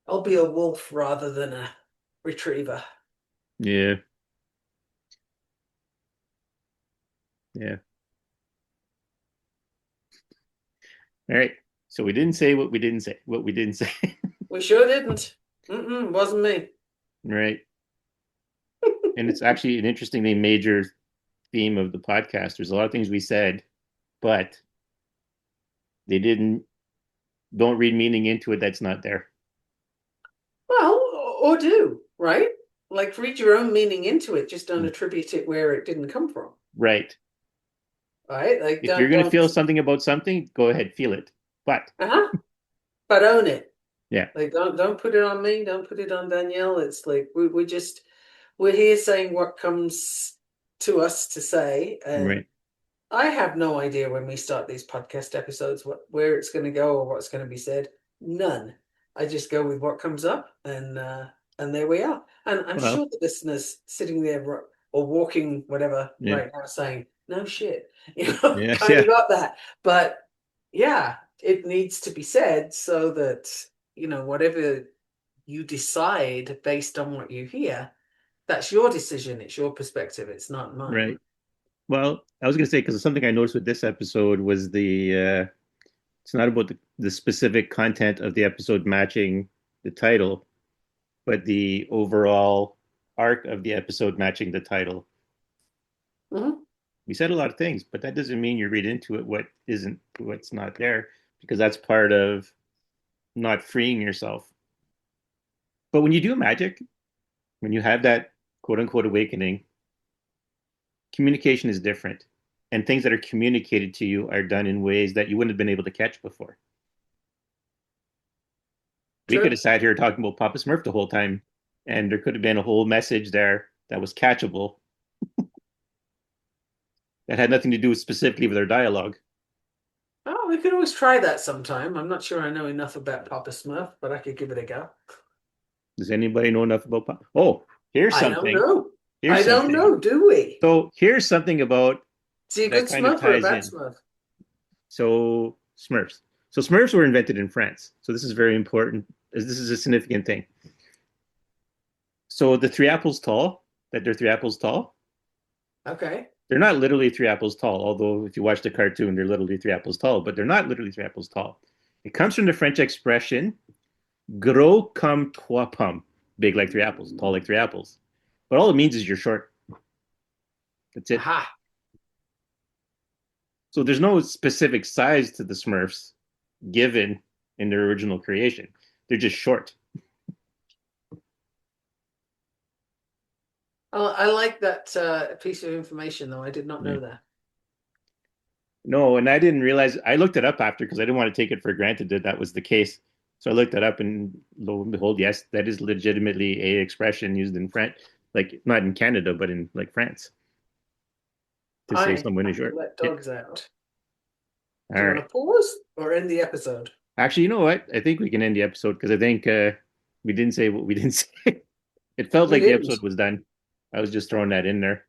I'll be a wolf rather than a retriever. yeah, yeah. All right. So we didn't say what we didn't say. What we didn't say. We sure didn't. Mm-mm, wasn't me. Right. And it's actually an interestingly major theme of the podcast. There's a lot of things we said, but they didn't don't read meaning into it that's not there. Well, or do, right? Like read your own meaning into it, just don't attribute it where it didn't come from. Right. Right? Like If you're don't gonna don't feel something about something, go ahead, feel it. But uh-huh, but own it. yeah, Like don't put it on me, don't put it on Danielle. It's like we just we're here saying what comes to us to say, and right. I have no idea when we start these podcast episodes where it's going to go or what's going to be said. None. I just go with what comes up, and there we are. And I'm Well, sure the listeners sitting there or walking whatever yeah, right now saying, "No shit," you know, yeah, kind yeah, of got that. But yeah, it needs to be said so that whatever you decide based on what you hear, that's your decision. It's your perspective. It's not mine. right. Well, I was gonna say because something I noticed with this episode was the it's not about the specific content of the episode matching the title, but the overall arc of the episode matching the title. Mhm. We said a lot of things, but that doesn't mean you read into it what's not there, because that's part of not freeing yourself. But when you do magic, when you have that quote unquote awakening, communication is different. And things that are communicated to you are done in ways that you wouldn't have been able to catch before. We could True. have sat here talking about Papa Smurf the whole time, and there could have been a whole message there that was catchable that had nothing to do specifically with our dialogue. Oh, we could always try that sometime. I'm not sure I know enough about Papa Smurf, but I could give it a go. Does anybody know enough about Papa? Oh, here's I don't something. know. I Here's don't something. know, do we? So here's something about Is he a that good kind of Smurf or a ties bad in. Smurf? So Smurfs. So Smurfs were invented in France. So this is very important. This is a significant thing. So the three apples tall, that they're three apples tall, Okay. they're not literally three apples tall. Although if you watch the cartoon, they're literally three apples tall, but they're not literally three apples tall. It comes from the French expression "gros comme trois pommes," big like three apples, tall like three apples. But all it means is you're short. That's it. Aha. So there's no specific size to the Smurfs given in their original creation. They're just short. Oh, I like that piece of information, though. I did not Yeah. know that. No, and I didn't realize. I looked it up after because I didn't want to take it for granted that that was the case. So I looked it up, and lo and behold, yes, that is legitimately a expression used in France, like not in Canada, but in like France, to say I someone is have to short. let Yeah. dogs out. All Do you want right. to pause or end the episode? Actually, you know what? I think we can end the episode because I think We didn't say what we didn't say. It felt We like the didn't. episode was done. I was just throwing that in there.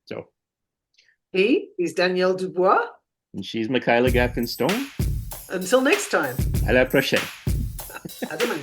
So, He's Danielle Dubois. and she's Michaela Gaffin Stone. Until next time, À la prochaine. à demain.